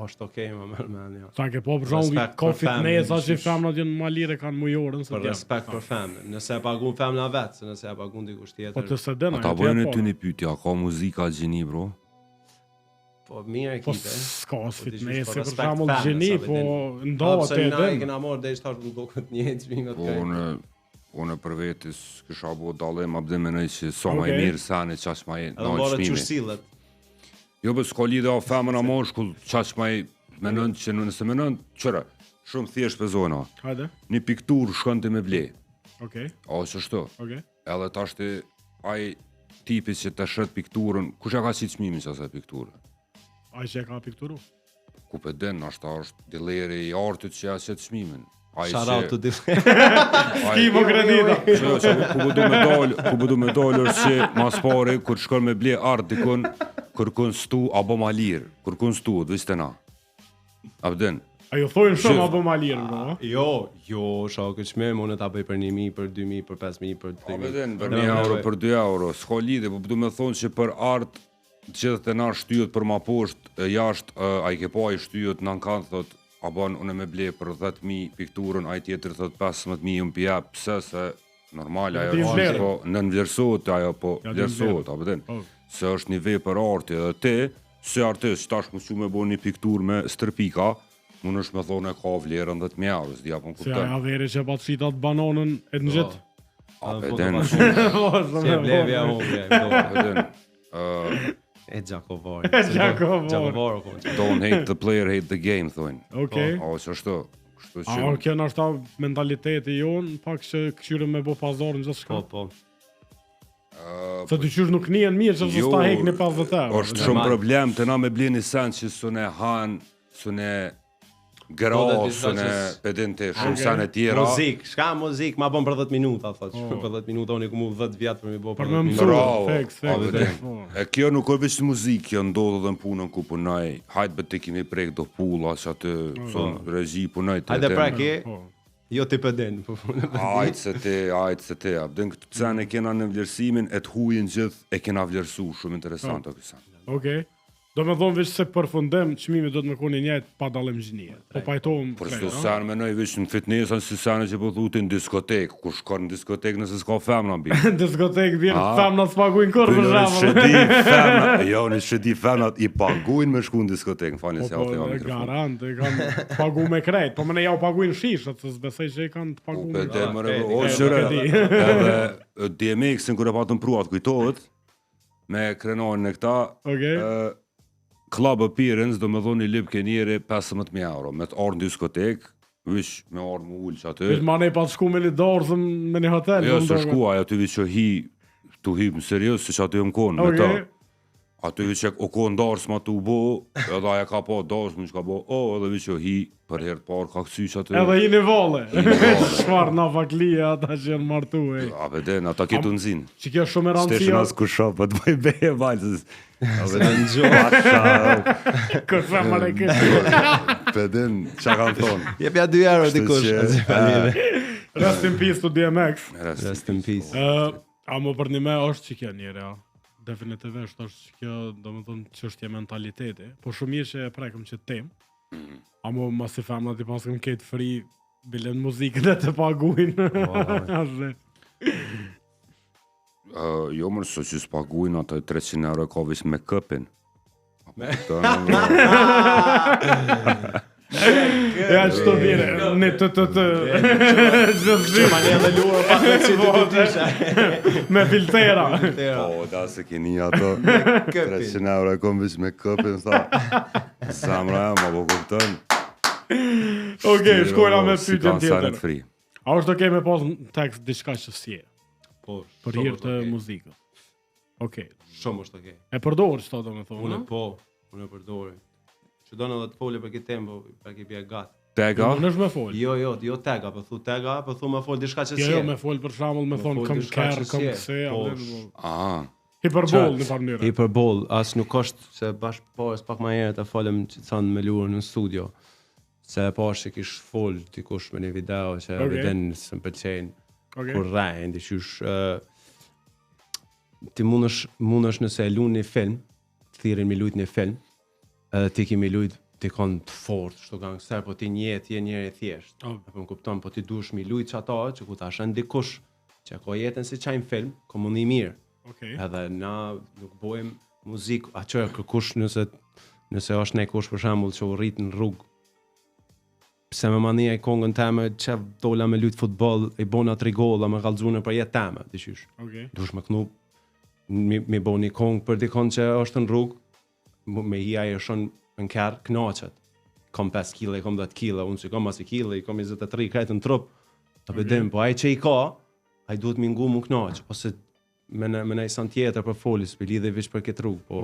Është okej, më mërë men, ja. Sa ke po për shumë Respekt ka për femnën, fitness, a që qysh. femnat jenë ma lirë kanë mujorën se Për djemve. respekt për femnën. Nëse e pagun femna vetë, se nëse e pagun dikush Po tjetër. të se dena, Ata bojnë e ty një pytja, ka muzika gjeni, bro? Po mirë e Po kite. s'ka as Po, dikush, fitness, po, për respekt shamull femnës, gjeni, sa po vedin. ndohet e Na i edhe. kena marrë dhe ishtar më duket një çmimet Po unë për vetis kësha bo dalim, abde menoj që sa ma i Okej. mirë sani qash ma i edhe në mbore shmimi. çu sillet. Jo bë s'ka lidhe a femën a moshkull, qash ma i menon që nëse menon, qëra, shumë thjesht pëzojna. Hajde, Një piktur shkon të me ble, okej, a ose shto. okej. Edhe tashti ai tipi që të shet pikturën, kush e ka si çmimin që asaj pikturë? A që e ka pikturu? Ku pe den, ashta është dileri i artit që ja shet çmimin. Ai Shout out to the Kimo kredita. Ku bu du me dal është që mas pari kur shkon me ble art dikun, kërkon stu apo ma lirë, kërkon stu, dhe ishte na. Abden, A ju thojnë shumë Gjithë. apo ma lirë, bro? Jo, shoku çmim, unë ta bëj për 1000, për 2000, për 5000, për 3000. abden, për 1 euro, për 2 euro, s'ka lidhe, po du me thonë që për art, gjithë të na shtyjët për ma poshtë, jashtë, a i ke pa i shtyjët në kanë, thot, a ban unë me ble për 10.000 pikturën, a i tjetër thot 15.000 unë pja, pse se normal, ajo Di është vlerë. po, në vlerësohet, ajo po Ja, di vlerësohet, vlerë. abden, Po. se është një vej për arti, edhe ti, se artist, tash më që me bo një piktur me stërpika, unë është me thonë e ka vlerën 10.000 euro, s'di apo në Se kuptan. aja veri që pa të shitat banonën e në gjithë. Abden, Se blevi a humbje. abden, E Gjakovar. Gjakovar. Gjakovar ko. don't hate the player, hate the game, thonë. Okej. A ose ashtu, kështu A që... kjo në është ta mentaliteti jonë, pak që këshyre me bo pazar në gjithë shka. Po. Se të qysh nuk njën mirë që Jo, s'ta hek një 50 euro. është shumë problem të na me blini sen që sune han, sune gra, Po, dhe disa sune që pedente, shumë Okej. sene tjera. Muzik, shka muzik, ma bën për 10 minuta, thot. Për 10 minuta unë i kumu 10 vjet për mi bo Për për me 10 mësu, minuta. Bravo, feks, a, feks. vëdem. po. E kjo nuk është veç muzikë, kjo ndodhë dhe në punën ku punoj. Hajtë be të kemi prek do pulla, që atë, son regji punoj të Hajde preki, Po. jo ti pëden. Ajtë se te, abden këtë cene kena në vlerësimin, e të hujin gjithë e kena vlerësu, shumë interesant o kësa. Okej. Do me thonë veç se përfundim, qmimi do të me koni njëjtë pa dallim gjinie. Po pajtohem Por s'do sen me nëj veç në fitnesa si sene që po thuti në diskotek, ku shkon në diskotek nëse s'ka femna mbi. Në diskotek vjen femna s'paguin kur për shembull. Jo, në shedi femnat i paguin me shku në diskotek, falni se Po garant, e kanë pagu me krejt, po më ne ja u paguin shishët, se s'besoj që i kanë të pagu me krejt. Edhe DMX-in kur e patën pruat kujtohet, me krenarin e këta, club appearance do me dhoni lip ke njeri 15.000 euro, me të orë në diskotek, vish me orë më ullë që aty. Vish ma ne pa të shku me një dorëzëm me një hotel. Jo, se shkuaj, aty vish që tu hi më serios, se që aty më konë, me ta. Aty vish që o konë dorës ma tu bo, edhe aja ka po dorës më që ka bo, edhe vish që hi për herë parë ka kësy që aty. Edhe hi një vole. Shfar në faklia ata që janë martu e. A pëden, ata kitu në zinë. Që kjo shumë e rëndësia. Shtesh nësë ku shopë, të bëj beje valës. A pëden gjohë. Kërsa më në këtë. Pëden, që kanë thonë. Jepja 2 euro dikush. Rest in peace to DMX. Rest in peace. A më për një me është që kjo njëre, ja. Definitivisht është që kjo, do më thonë, çështje mentaliteti. Po shumë mirë që e prekëm që temë. A më mas i femna t'i paskëm ketë fri, bilen muzikën e të paguin. Jo mërë, so që s'paguin ato 300 euro e ka vish me këpin. Ja, që të dire, në të. Që ma një dhe luar pak me që të tisha. Me filtera. Po, da se keni ato 300 euro e kom vish me këpin, tha. Samra e ma po kuptën. Okej, shkojna me pyetjen tjetër. Fri. A është okej me pas në tekst diçka që s'je? Po, për hir të muzikës. Okej. Shumë është okej. E përdor çto do të thonë? Unë e përdor. Që do në dhe të folje për këtë temë, për këtë bje gatë. Tega? Unë është me fol. Jo tega, për thu tega, për thu me fol diçka që s'je. Jo, me fol për shembull, me thonë këm kërë, këm këse, hiperbol në farë mënyrë. Hiperbol, as nuk është se bashkë parës pak ma herë të folëm që të thanë me luar në studio. Se pash që kish fol t'i kush me një video që viden së më pëlqenj, kur rajnë, diqysh. Ti mundesh nëse e lunë një film, të thirin me lujt një film, edhe ti kimi lujt ti kanë të fort, shto gangster, po ti je njeri thjesht. Apo më kupton, po ti duhesh mi lujt që ata, që ku ta shën dikush, që ka jetën si qajnë film, ko mundi mirë. Edhe na nuk bojmë muzikë, a që kërkush nëse është ne kush për shembull që u rrit në rrugë, pse me mania i kongën teme që dola me lujt futbol, i bona 3 golla, me kalzune për jetë teme, diqysh. Dush me knu, mi bo një kongë për dikon që është në rrugë, me hia e shon në kërë, knaqet. Kom 5 kile, kom 10 kile, unë që kom as 1 kile, kom 23 krejtë në trup, të bedim, po aj që i ka, aj duhet mi ngu mu knaq, ose me ne i san tjetër për folis, për lidhe vish për këtë rrugë, po...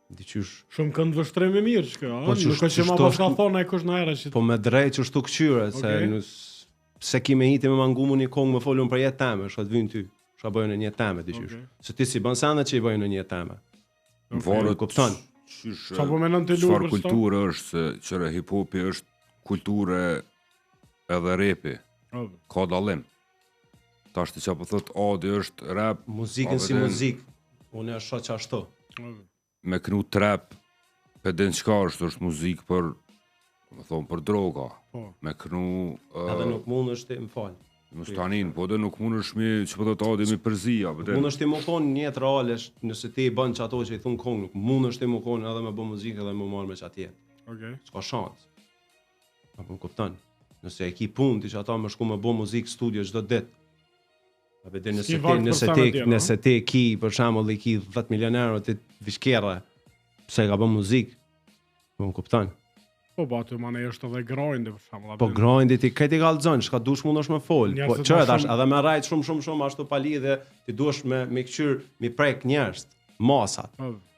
Diqysh... Shumë këndë vështrem e mirë që ka, nuk është që ma pas ka thonë e kush në era që... Po me drejt që shtu këqyre, se ki me hiti me mangu mu një kongë me folun për jetë teme, shka të vynë ty, shka bëjnë në një teme, diqysh. Se ti si bansane që i bëjnë në një teme. Varët, kupton. Çfarë kulturë është, se qëre hip-hopi është kulturë edhe repi, ka dallim. Ta është që po thot, adi është rap... Muzikën si muzikë, unë e shoh që ashtu. Me knu trap, për din qka është muzikë për, me thonë, për droga. Me knu... Edhe nuk mund është ti, më falë. Më stanin, po dhe nuk mund është mi, që po të adi mi përzia. Mund është ti më konë njëtë realesh, nëse ti i bënë që ato që i thunë kongë, nuk mund është ti më konë edhe me bë muzikë edhe me marrë me që atje. S'ka shansë. Apo më kuptan. Nëse e ki punë ti që ata më shku me bë muzikë studio çdo ditë. Nëse ti ki, për shembull, i ki 10 milion euro ti vishkere, pse ka bë muzikë. Apo më kuptan. Po, batu ma ne është edhe grindi, për shembull. Po grindi ti këti kallëzon, çka dush mundosh me fol. Po çfarë tash, edhe me rajt shumë ashtu pa lidhje, ti duhesh me kqyr, mi prek njerëz, masat.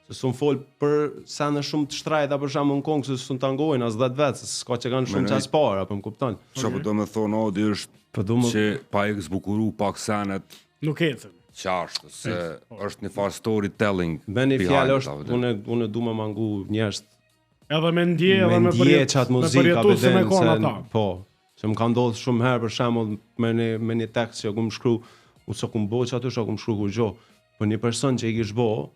Se sun fol për sa në shumë të shtrajta për shembull në Kongë, se sun tangojnë as 10 vet, se s'ka që kanë shumë ças parë, apo më kupton. Çfarë do të thonë Odi është që pa e zbukuru pak senet. Nuk ecën. Qashtë, se është një farë storytelling. Bëni fjalë është, unë du me mangu njerëz. Edhe me ndje, edhe me përjetu se me kona ta. Po, se më ka ndodhë shumë herë për shembull me një tekst që kum shkru, unë s'o kum bo që aty s'o kum shkru kur gjo, për një person që i kish bo,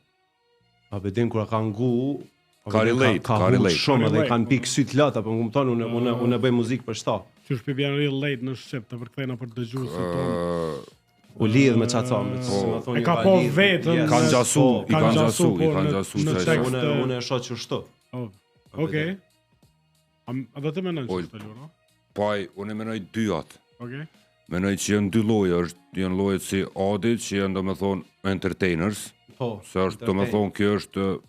Abedin kur ka ngu, Ka relate, ka ka relate. shumë edhe Ka kanë pikë syt lart, apo më kupton, unë bëj muzikë për shta. Qysh pi vjen real late në shqip të përkthejna për dëgjuesit tonë. U lidh me çaca, me E ka po vetën. Yes. Kanë gjasu, Po, i kanë gjasu, po, i kanë në- gjasu. në qaj tekst. sa. Unë e shoh që shto. Oh, okej. A do të menoj Oj. që të lura? Paj, unë e menoj dyat. Okej. Menoj që janë dy lloje, janë llojet si Adit, që janë domethënë entertainers, Po. se është domethënë kjo është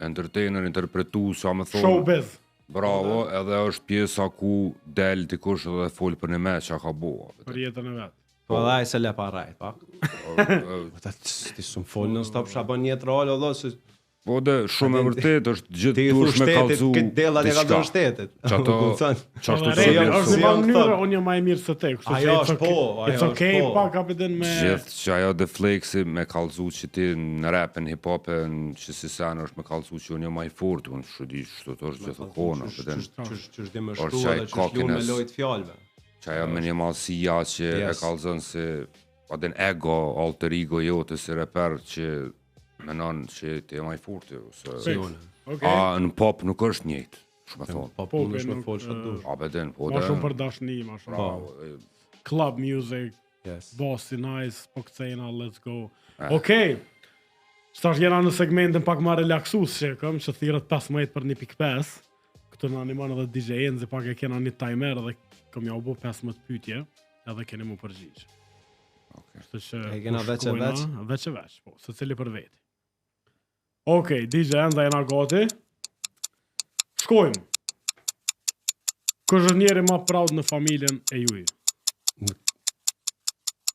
entertainer, interpretues, sa më thonë. Showbiz. Bravo, edhe është pjesa ku del dikush edhe fol për një me që ka bo. Për jetën e vet. Po edhe ai se le pa rajt, pa. Ata ti sum fol non stop shabon një rol o se Po dhe shumë e vërtet është gjithë ti thu dush me shtetit, kallzu. këtë dellat e ka dhënë shtetit. Çato Është të se janë është si në janë mënyrë thënë. unë jam më i mirë se te, kështu Ajo është po, ajo It's okay, është po. pa ka pëtën me gjithë që ajo dhe flexi me kallzu që ti në rapin, hip-hopin, që si sen është me kallzu që unë jam më i fort, unë shudi që të është gjithë kona, pëtën. Ç'është dhe më Or shtu qaj edhe ç'është lunë me cockiness. lojt fjalëve. Që ajo me një malësia që e Yes. kallzon se aden ego, alter ego jote si reper që menon që ti e më i forti, ose... Si unë. Okej. A në pop nuk është njëjtë, shumë e thonë. Po Po, punë me nuk, fol çfarë dush. A beden, po Ma dhe... shumë për dashni, ma shumë. Bravo, Club music, Yes. bossy, nice, po këcejna, let's go. Okej. Stash jena në segmentin pak ma relaksus që këm, që thirët 15 për 1.5. Këtu në animon edhe DJ Enzi pak e kena një timer edhe këm ja u bo 15 pytje, edhe keni mu përgjigj. Kështu që... E kena ku veç e shkojna, veç? Veç e veç, po, se cili për veti. Okej, DJ Enza jena gati. Shkojmë. Kush është njeri ma proud në familjen e juj?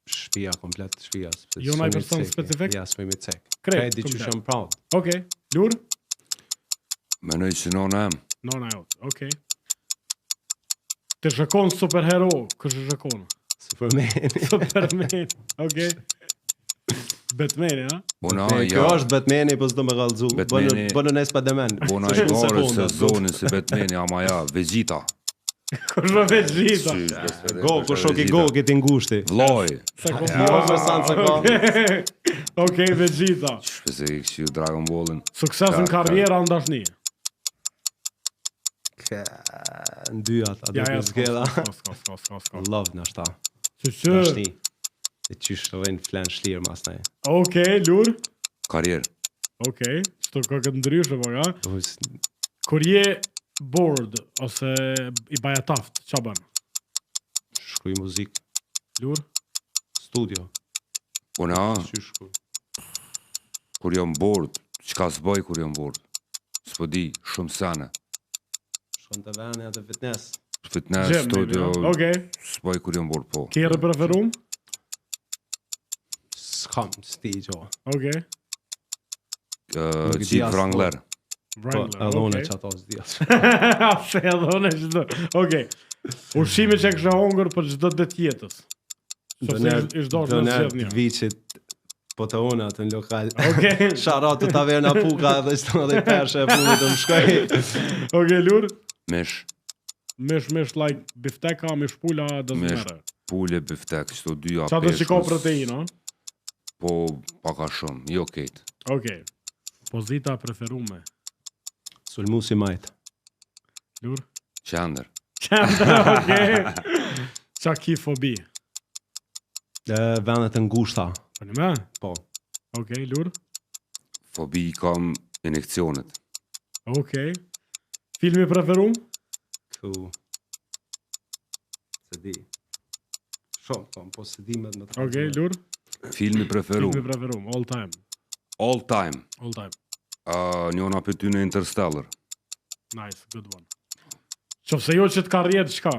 Shtëpia komplet, shtëpia. Jo ndaj person specifik? Ja, s'më cek. Krejt, Kredi që komplet. shumë proud. Okej, Lur? menoj që nona em, Nona jot, okej. Të shëkon superhero, kush është shëkon? Superman. Superman, okej. Batman, ha? bona Kjo ja, është Batmani, po s'do me kallzu. Batmani- Bënë në Spider-Man. bona i gore se zoni si Batmani, ama ja, Vegeta. Kush është Vegeta? Go, ku shoki go, këti ngushti. Vloj, Se kom Jo, me sanë se ka. Okej, Vegeta. shpese i kështu Dragon Ballin. Sukses në karriera në dashni. Në dyat, a do Ja, ja, të zgjeda. s'ka. Love në ashta. Që Dashni. E qysh rrin flan shlirë mas nej. Okej, Lur. Karrier, Okej, çto ka këtë ndryshë, po ka? Us- Kur je bored ose i baja taft, ç'a bën? Shkruj muzik, Lur? studio. bona, Qysh shkruj. kur jam bored, çka s'boj kur jam bored? S'po di, shumë sene. Shkon të veni atë fitness. Fitness, Gym, studio, maybe, no? Okej. s'boj kur jam bored, po. Kjerë preferum? S'kam, s'ti gjo. Okej. Nuk i di Jeep as Wrangler. Po, Wrangler, edhe unë okej. që ato s'dias. Se edhe unë e çdo. Okej. Ushqime që kishe hongër për çdo ditë jetës. Sepse ish dashur në zgjedh një. Viçit, po të unë atë në lokal. Okej. Sharat të taverna Puka dhe çdo dhe peshe e punit të më shkoj. Okej, Lur. Mish, Mish like bifteka, mish pula, doesn't Mish. matter. pule, biftek, qëto dyja Qa do shiko peshkës, protein, ha? Po, paka shumë, jo kejt. Okej. Pozita preferume. Sulmusi majt. Lur. Qender, Qendra, okej. Qa ki fobi? Vendet e ngushta. Po në me? Po. Okej, Lur. fobi kam injekcionet. Okej. Filmi preferum? Ku se di. Shumë, po se di me të. Okej, Lur. Filmi preferu, Filmi preferum, all time. all time, All time. njona për ty në Interstellar. Nice, good one. Qofse jo që të ka rjetë qka?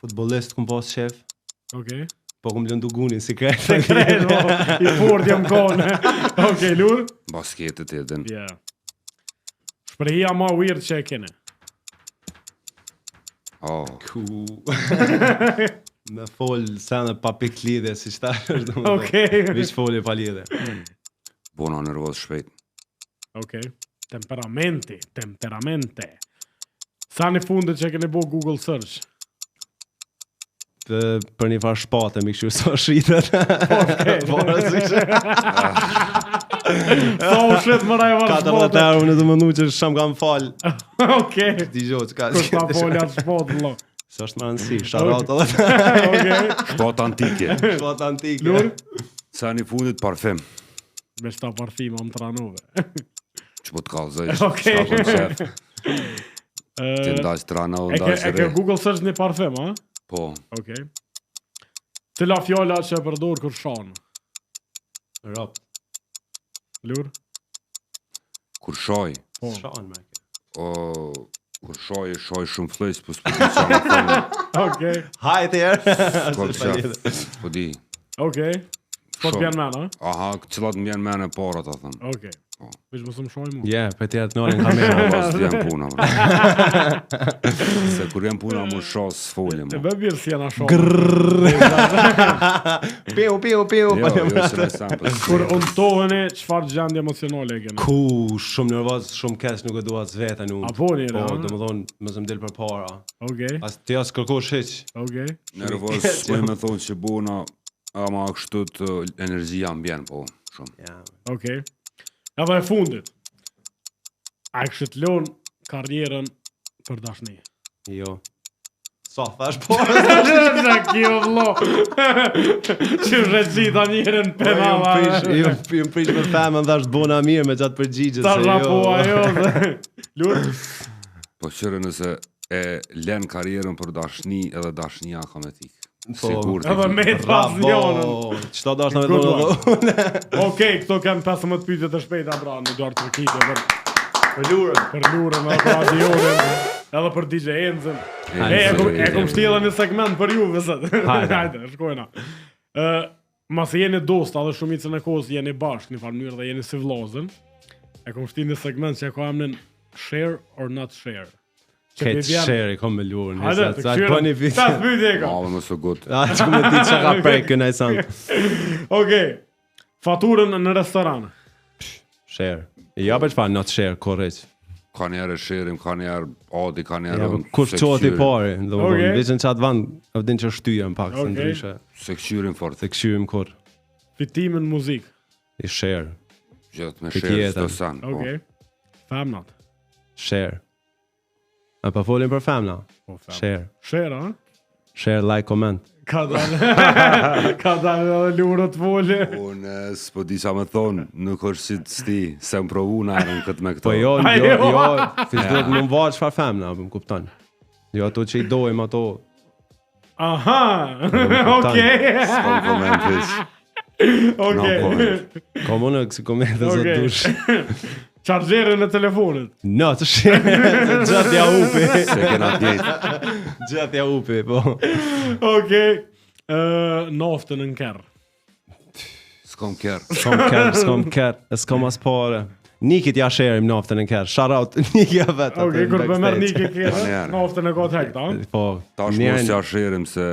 Futbolist kum pas shef, Okej. po kum lëndu gunin si kret. Sekret, i fort jam kone. Okej, Lur? Basketet edhe. Yeah. Shprehia ma weird që e kene. Oh, Ku me fol sene pa pik lidhe si shtarë është. Okej. Vish foli pa lidhe. bona nervoz shpejt. Okej. Temperamente. Sa në fundet që kene bo Google search? për një farë shpate, mi kështu so shritet. Po, Sa u shit më raj varë 14 euro në të mëndu që sham kam fal. Okej. Dijo, çka. Kështë ta folja të shpot, lo. Së është më rëndësi, shout edhe. Okej. Shpat antike. Shpat antike. Lur? Sa një fundit parfem. Me shta parfima më tranove. Që po të kalzoj. Okej. Shka koncert. Që ndaj strana o ndaj E se ke re. Google search një parfem, a? Po. Okej. Cila fjalla që e përdor kur shanë? Rap. Lur? Kur shoj. Po. Shan me. Kur shoj shumë flejs, po s'po di qa më thonë. Okej. Hajt herë. Ko të qef, s'po di. Okej. Po të bjen men, a? Aha, cilat më vjen mene para, ta thënë. Okej. Po. Vish më së më shoj mu. Yeah, për tjerë të nërën kamera. Po, s'vjen puna, bro. Se kur vjen puna, mu shos s'folje, E mu. be birë si jena shonë. Piu. Jo, që në sampë. Kur untoheni, qëfar gjendje emocionale e kene? Ku, shumë nervoz, shumë kesh, nuk e dua të vetën unë. A po njëre, Po, a? do më thonë, më zëm del për para. Okej. As ti as kërkosh hiq. Okej. Nervoz, s'poj me thonë që buna, ama kështu të energjia mbjen, po, shumë. Ja. Okej. Edhe e fundit. A e kështë lonë karjerën për dashni? Jo. Sa, thash po. Që kjo vlo. Që rëgjita njërën penama. Ju prish me femën dhe është bona mirë me gjatë përgjigje. Ta rapo ajo. Lur? Po qërë nëse e len karierën për dashni, edhe dashnia ka me tikë. Po, Sigur Edhe t'i me pasionën. Qëta da është në Good vendonë Okej, këto kanë 15 pyetje të shpejta pra, në duart të kite për lurën. për lurën, edhe për radionin, edhe për DJ Enzën. E kom shtjela një segment për juve sot. Hajde, shkojna. Mas jeni dosta dhe shumicën e kohës jeni bashkë një farë mënyrë dhe jeni si vllazën. E kom shtjela një segment që e ka emrin share or not share. Ketë share, kom me lurën. Hajde, të këshyre, 5 pyetje e ka. Ma, më së gut. A, që me ti që ka prek këna i sanë. Okej, faturën në restoran. Share. Ja për që fa not share, korreq. Ka njerë shirim, ka njerë adi, ka njerë... Ja, kush qohet i pari, do më Okej. thonë, veçën që atë vanë, avdin që shtyja në pak, se Okej. ndryshe. Se këshyrim fort, Se këshyrim kur, Fitimin muzik. i share, gjithë me Këtë shirë jetën. s'do sanë, po. Okej. Femnat. share. A pa folim për femna? Po, femnat. Share. Share, a? Share, like, comment. Ka dalë. Ka dalë edhe lurët vole. Unë s'po di qa me thonë, nuk është si të sti, se më provu në arën këtë me këto. Po jo, Ajo. fish duhet më mvarë çfarë femna, më kupton. Jo ato që i dojmë ato, Aha. kuptan. Okej. S'kom koment hiç. No Okej. comment. kom unë kësi komente zë Okej. dush. Chargerën e telefonit. No, të shire, gjatë ja upi. Se kena djetë. Gjatë ja upi, po. Okej. Naftën në kerr. S'kom kjerë. S'kom kërë, s'kom as pare. Nikit ja sherim naftën në kërë, shout out, Niki ja vetë. Okej, kur për merë Niki kerr, Njerë. naftën e ka të hekta. Po, Tash mos njerën, ja shirim se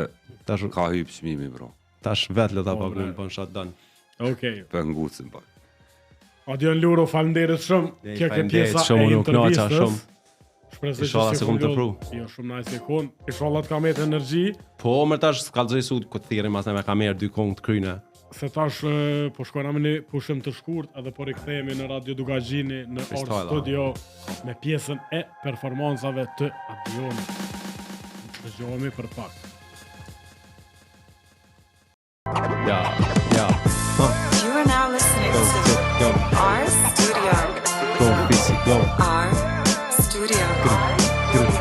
tash, ka hyp çmimi, bro. tash vetë lë ta Po, paguajmë, bre. po në shotgun. Okej. Për ngucin, pak. Adrian Luro, faleminderit shumë. Ej, Kjo ke faleminderit pjesa shumë, e unë u knaqa intervistës. shumë. Shpresoj Inshallah se kom të pru. Jo, shumë nice e kon. Inshallah të kam jetë energji. Po, më tash s'kallëzoj sut, këtë thirim as me kamerë 2 kong të kryne. Se tash po shkojna me një pushim të shkurt edhe po rikthehemi në Radio Dugagjini në Art Freestyle, Studio me pjesën e performancave të Adionit. Dëgjohemi për pak. Ja. You are now listening to Go, our studio. go, fisi, go. Our studio.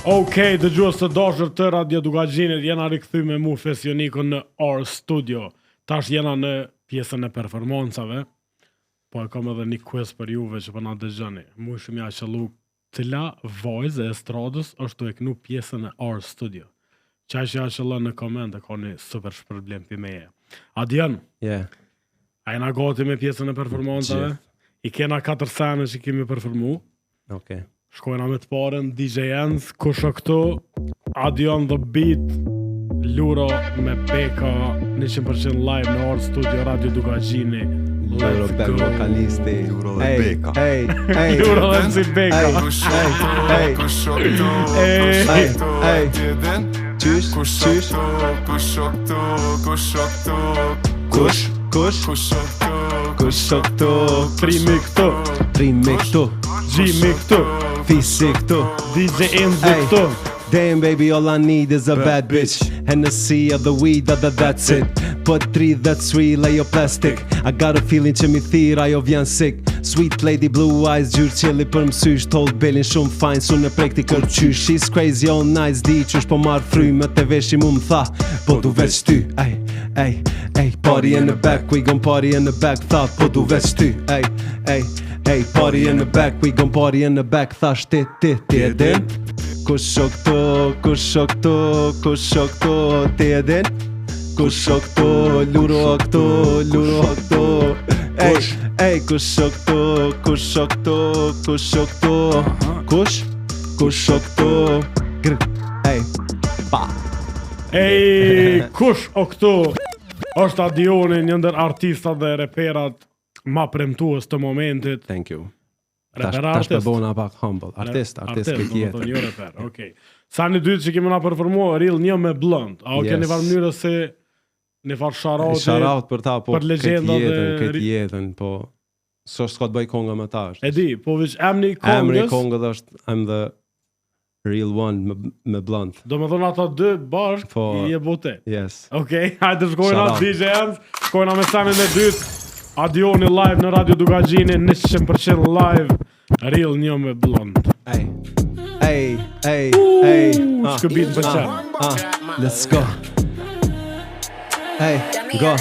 Okej, dëgjues të dashur të Radio Dugagjinit, jena rikthy me mu Fesionikun në Art Studio. Tash jena në pjesën e performancave. Po e kam edhe një quiz për juve që po na dëgjoni. Mu shumë ja qëllu cila vajzë e estradës është të e kënu pjesën e Art Studio. Qaj që ja qëllën në koment e ka një super shpërblim për meje. Adjan, Yeah. a jena gati me pjesën e performancave? I kena 4 sene që kemi performu. Okay. Shkojna me të parën, DJ Enz, kusho këtu, Adjan The Beat, Luro me Beka, 100% live në Art Studio Radio Dugagjini. Eurobek vokalisti. Beka. Euro dhe si Beka. Qysh? Kush o këto? Primi këtu, Primi këtu, Gjimi këtu, Fisi këtu. DJ Enzo Hey. këtu. Damn baby, all I need is a bad bitch. Hennessy of the weed, that's it. Put 3, that's real, ajo plastic. I got a feeling që mi thirr, ajo vjen sick. Sweet lady, blue eyes, gjyrë qilli për mësysh. Told Bellin shumë fine, su në prekti kërqysh. She's crazy all nights, di qysh po marrë frymë. Te veshi mu më tha, po du veç ty. Ey, party in the back, we gon' party in the back. Tha, po du veç ty. Ey, party in the back, we gon' party in the back. Thash ti e din? Kush o këto, ti e din? Kush o këto, luro o këto. Ey, kush o këto, Kush o këto, ey, pa. Ej, kush o këtu? Është Adioni, një ndër artistat dhe reperat ma premtues të momentit. Thank you. Reper Tash artist. përbona pak humble. Artist këtë jetë. Jo reper, okej. Sa një dytë që kemi na përformu, Real një me Blunt. A o ke një farë mënyrë se një farë sharauti? Sharaut për ta, po për legendat këtë jetën, po s'ka të bëj konga me ta është. E di, po veç emri Emri kongës, kongës është I'm the real one me Blunt. do me thonë ata dy bashkë, Po. i e bote. Yes. Okej, hajde shkojna Shout out. DJ Enz, shkojna me sanin e dytë. Adioni live në Radio Dugagjini, 100% live. Real një me Blunt. Ey. Shkëbit për qatë. Let's go. Hey, go.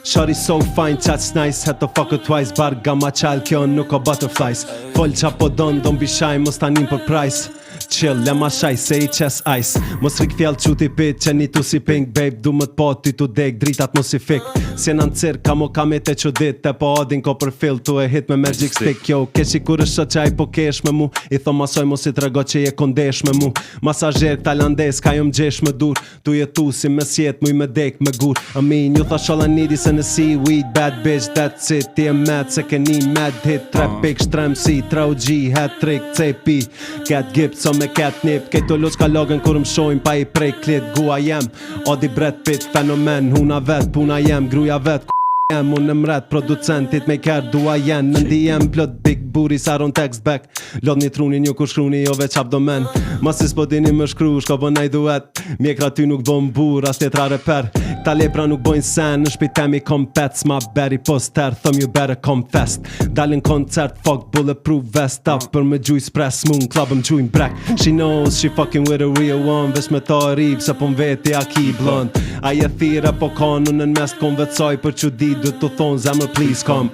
Shorty so fine, chat's nice, had to fuck her twice. Barga ma qal, kjo nuk o butterflies. Fol qa po don't be shy, mos tanin për price. Chill, lema shaj, se i qes ice. Mos rik fjall quti pit, që një tu si pink, babe. Du më t'po ty tu dek, dritat mos i fik. Si në në cirk, ka mo kamit e që dit. Te po odin ko për fill, tu e hit me magic stick. Yo, keshi kur është qaj po kesh me mu. I tho masoj mos i trego që je kondesh me mu. Masazher talandes, ka jom gjesh me dur. Tu jetu si me sjet, muj me dek me gur. Amin, ju thash all I need is në seaweed. Bad bitch, that's it. Ti e mad, se keni mad hit. Trap big, shtrem si, trau G, hat trick, cepi. Cat gift, so me catnip. Këto luç ka logën kur më shojnë pa i prej klit. Gua jem, odi Brad Pitt, fenomen. Huna vet, puna jem, gruja vet. Jem, unë mret, producentit me kër dua jen. Në DM plot big booties, I don't text back. Lodni trunin ju kur shkruni, jo veç abdomen. Masis po dini më shkru, shko bënaj duet. Mjekra ty nuk bën bur, as tjetra reper. Ta lepra nuk bojnë sen, në shpitemi kom pets. Ma beri poster, thëm you better come fast. Dalin koncert, fuck bulletproof vest up. Për me gjuj spress, moon club më gjujnë brek. She knows, she fucking with a real one. Vesh me ta rip, se po m'veti a ki blond. Aje thire po kanun në mes t'konvecoj për që di. Du të thonë zemër please come.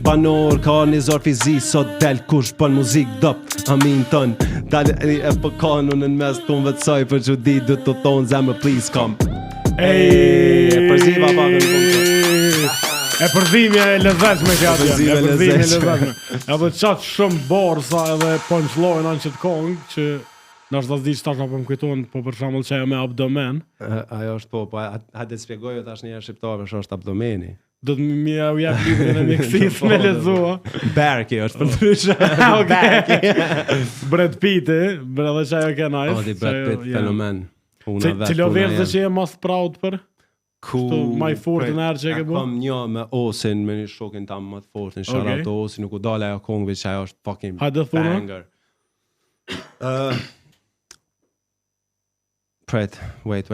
Banor ka një zor fizi, sot del kush për muzik dop. Amin tën, dal e po kanun në mes t'konvecoj për që di. Du të thonë zemër please come. Ej, përziva pak në E përzimje e lezetshme kjo atje. Përzimje E përzimje e lezetshme. lezetshme. Edhe qatë shumë borsa edhe punchline anë qëtë kongë që nështë da zdi që tash apo më kujton, po për shembull që ajo me abdomen, Ajo është po, hajde t'spjegoj tash një shqiptare që është abdomeni. do të më u jap librin e mjekësisë me lexua. Berki është për ndryshe. Brad Pitt, edhe që ajo ke nice. Odi Brad Pitt, fenomen. Cilo verë që je mas proud për? Kështu, maj fort në erë që e ke bo? Kam një me Osin, me një shokin tam më të fortin. Shout out to Osin, nuk u dole ajo kongve që ajo është fucking banger. Pret, wait.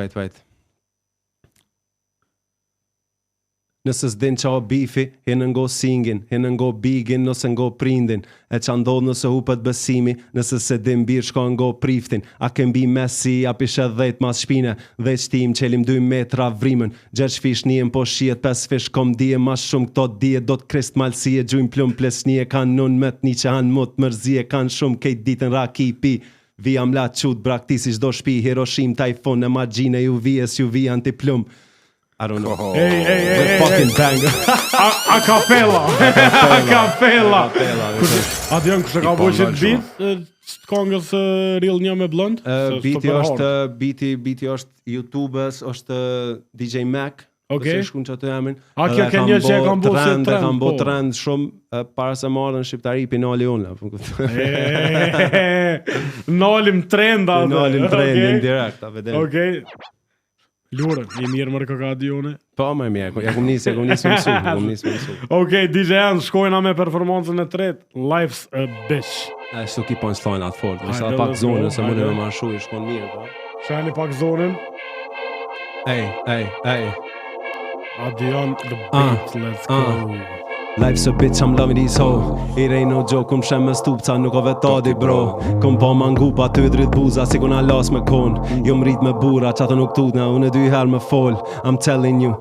Nëse s'din qa o bifi, hinë ngo singin, hinë ngo bigin, nëse ngo prindin, e qa ndodh nëse hupet besimi, nëse se din birë shko ngo priftin, a kem bi mesi, a pishe dhejt mas shpine, dhe qtim qelim 2 metra vrimen, gjersh fish njën po shiet 5 fish, kom dije mas shumë këto dije, do t'krist malsie, gjujnë plum plesnije, kanë nun met një që hanë mut mërzije, kanë shumë kejt ditën rakipi, vija mlat qut braktisi qdo shpi, Hiroshim, Tajfun, e margjine, ju vijes, ju vija antiplum. I don't know. Hey, fucking banger. A capella. A capella. A di janë kështë ka bojë beat të kongës Real një me Blunt? Biti është YouTube-ës, është DJ Mac. Okej. Ose shkun që aty emrin. A, kjo ke një që e kam bo si trend, kam bo po. trend shumë para se marrën shqiptari pinali unë. Nalim trenda. Nalim trendin direkt, a vedem. Okej. Lure, i mirë mërë kakadione. Po, më mirë, ja kom nisë me mësu. Okej, DJ Ant, shkojna me performancën e tretë, Life's a Bitch. A shtu ki po në slajnë atë fort, Hajde, sa pak let's go, zonë, se më hajde. në marshu, i shkon mirë, po. Shani pak zonën. Ej. Adion the beat, let's go. Life's a bitch, I'm loving these ho. It ain't no joke, kum shem me stupca, nuk o vetadi bro. Kum pa mangu pa ty drit buza, si kuna las me kon. Jo mrit me bura, qato nuk tutna, unë dy her me fol. I'm telling you,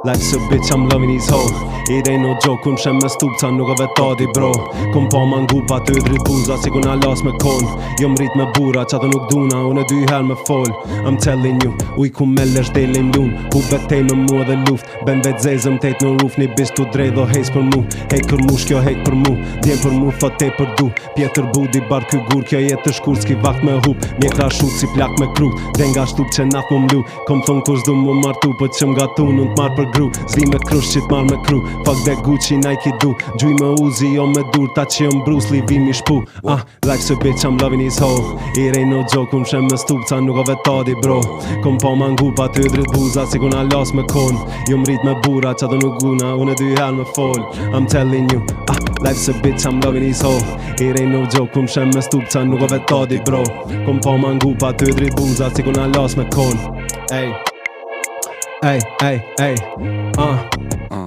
life's a bitch, I'm loving these ho. It ain't no joke, kum shem me stupca, nuk o vetadi bro. Kum pa mangu pa ty drit buza, si kuna las me kon. Jo mrit me bura, qato nuk duna, unë dy her me fol. I'm telling you, uj ku me lesh dele mlun. Hu betej me mua dhe luft, ben vet zezëm tejt në ruf, një bish tu drejt do hejs për hek për mu, shkjo hek për mu. Djem për mu, thot te për du. Pjetër budi bar ky gur, kjo jetë të shkur s'ki vakt me hup. Mjekra shut si plak me kru, dhe nga shtup që nath më mlu. Kom thon kush du më martu, po që m'ga tu nuk t'mar për gru. Zvi me krush që t'mar me kru, fuck dhe Gucci, Nike du. Gjuj me Uzi, jo me dur, ta që jom Bruce Lee, vimi shpu. Life's a bitch, I'm loving his hoe. It ain't no joke, kum shem me stupca, nuk o vetadi bro. Kom pa mangu pa ty drit buza, si kuna las me kon. Jo mrit me bura, qato nuk guna, unë dy her me fol. I'm telling you, life's a bitch, I'm loving his hoe. It ain't no joke, kum shem me stupca, nuk o vetadi bro. Kom pa mangu pa ty drit buza, si kuna las me kon. Ej,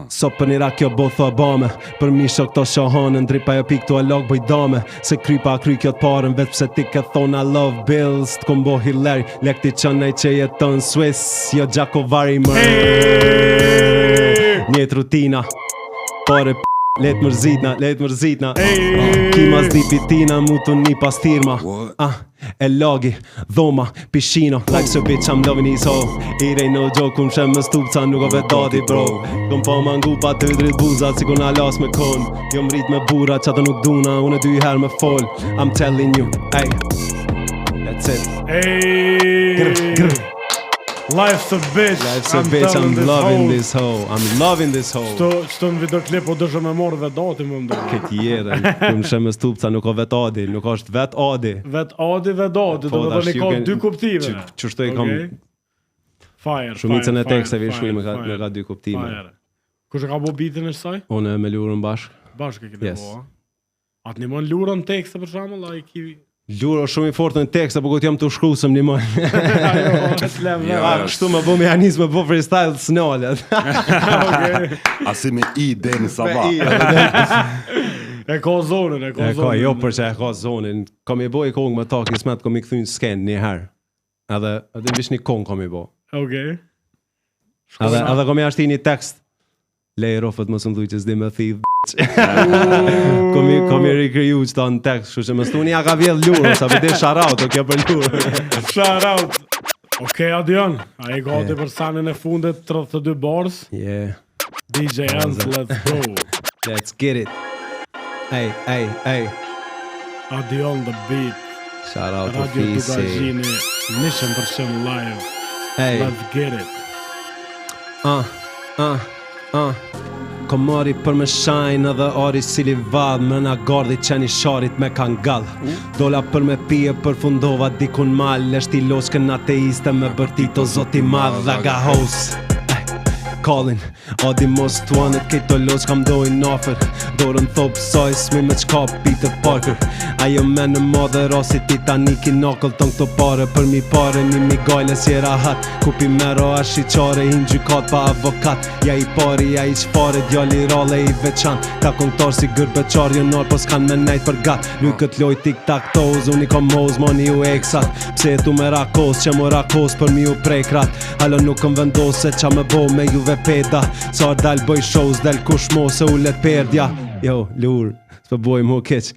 Sopën i rak jo botho abame. Për mi shok to shahanën, dripa jo pik tu alog boj dame. Se krypa kry kjo t'parën, vet pse ti ke thon I love bills. T'kom bo hilari, lek ti qënej që jeton Swiss. Jo Gjakovari mërë Njet rutina, pare let mërzitna Kima zdi pitina, mu të një pas firma. E lagi, dhoma, pishino. Life's a bitch, I'm loving his hoe. It ain't no joke, kum shem me stupca, nuk o vetadi bro. Kom pa mangu pa ty drit buza, si kuna las me kon. Jo mrit me bura, qato nuk duna, unë dy her me fol. I'm telling you, that's it. Grr. Life's a bitch, I'm loving this hoe. I'm loving this hoe. Qëto në videoklip o dëshë me morë vedati më mdo. Këtë jere, kum shem me stupca, nuk o vetadi, nuk është vet adi. Vet adi, vedati, do me dhe një ka dy kuptive. Qështu i kam Fire. shumicën e teksteve i shkruj me ka dy kuptime. Kush e ka bo bitin e saj? Unë me Lurën bashk. Bashkë e kene bo, Atë një mon Lurën tekste për shamull, a i ki... Luro shumë i fortë në tekst, apo këtë jam të shkrusëm një mënë. Kështu më bo me janis, më bo freestyle s'nallet. Asi me i dhe në sabah. E ka zonën, E ka, jo për që e ka zonën. Kom i bo i kongë më ta, kismet kom i këthy në sken një herë. Edhe vish një kongë kom i bo. Edhe kom i ashti një tekst. Lej rofët më sëmdhuj që s'di me thidh, Kom i rikriju që ta në tekst, shu që më stuni ja ka vjedh Luro, sa vide shoutout o kjo për Luro. Shoutout. Okej, Adion, a i gati për sanin e fundet 32 bars. Yeah. DJ Ant, let's go. Let's get it. Ej. Adion the beat. Shoutout to Radio Fisi. Dugazhini, 100% live. Ej. Let's get it. Kom mari për me shajnë edhe ari si li vadh. Me nga gardi qeni sharit me kan gall. Dola për me pije për fundova dikun mal. Eshti loshkën ateiste me bërtito zoti madh dhe ga host. Callin, adi mos tuanet këto loç kam dojnë offer. Dorën thop saj s'mi me qka Peter Parker. Ajo me në madhe rasi Titanic i nakëll ton këto pare. Për mi pare një mi gajle si rahat. Kupi mero ash i qare hin gjykat pa avokat. Ja i pari, ja i qfare djali rale i veçan. Ka kongtar si gërbeqar jënar po s'kan me nejt për gat. Lujkët loj tic-tac toes, unë i kom moz moni u eksat. Pse tu me rakos, që mu rakos për mi u prej krat. Halo nuk këm vendos se qa me bo me juve peda. Sa dal bëj shows, dal kush mo se ullet perdja. Jo, Lur, s'pë boj mu keq.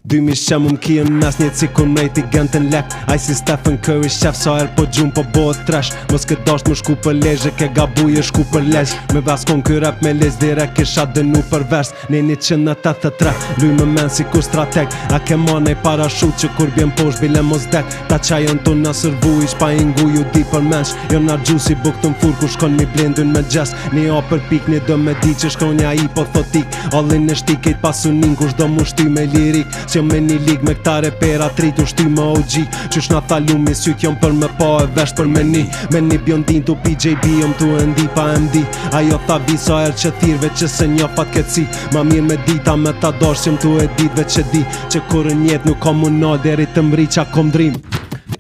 Dymi shem kien nas një cikun mrejti gëntën lek Aj si Stephen Curry shef sa po gjum po bëhet trash Mos ke dasht më shku për lezhe ke gabuje shku për lezh Me vaskon ky rap me lez direk kisha dënu për vers Në 183 luj më men si kur strateg A ke manej parashut që kur bjen posh bile mos dek Ta qajën tu na sërvu ish pa ingu ju di për mensh Jo na gjusi buk të mfur ku shkon mi blendun me gjes Një o për pik një do me di që shkronja i po thotik Allin e shtikejt pasunin kush do mu shty me lirik Që me një lig me këta repera trit u shty me OG Qysh na thalu mi syt jom për me pa e vesh për me një bjondin tu PJB jom tu e ndi pa MD Ajo tha visa er që thirve që se një fat ketësi Ma mirë me dita me ta dosh që tu e dit veç që di Që kur në jet nuk kom unë deri të mri qa kom drim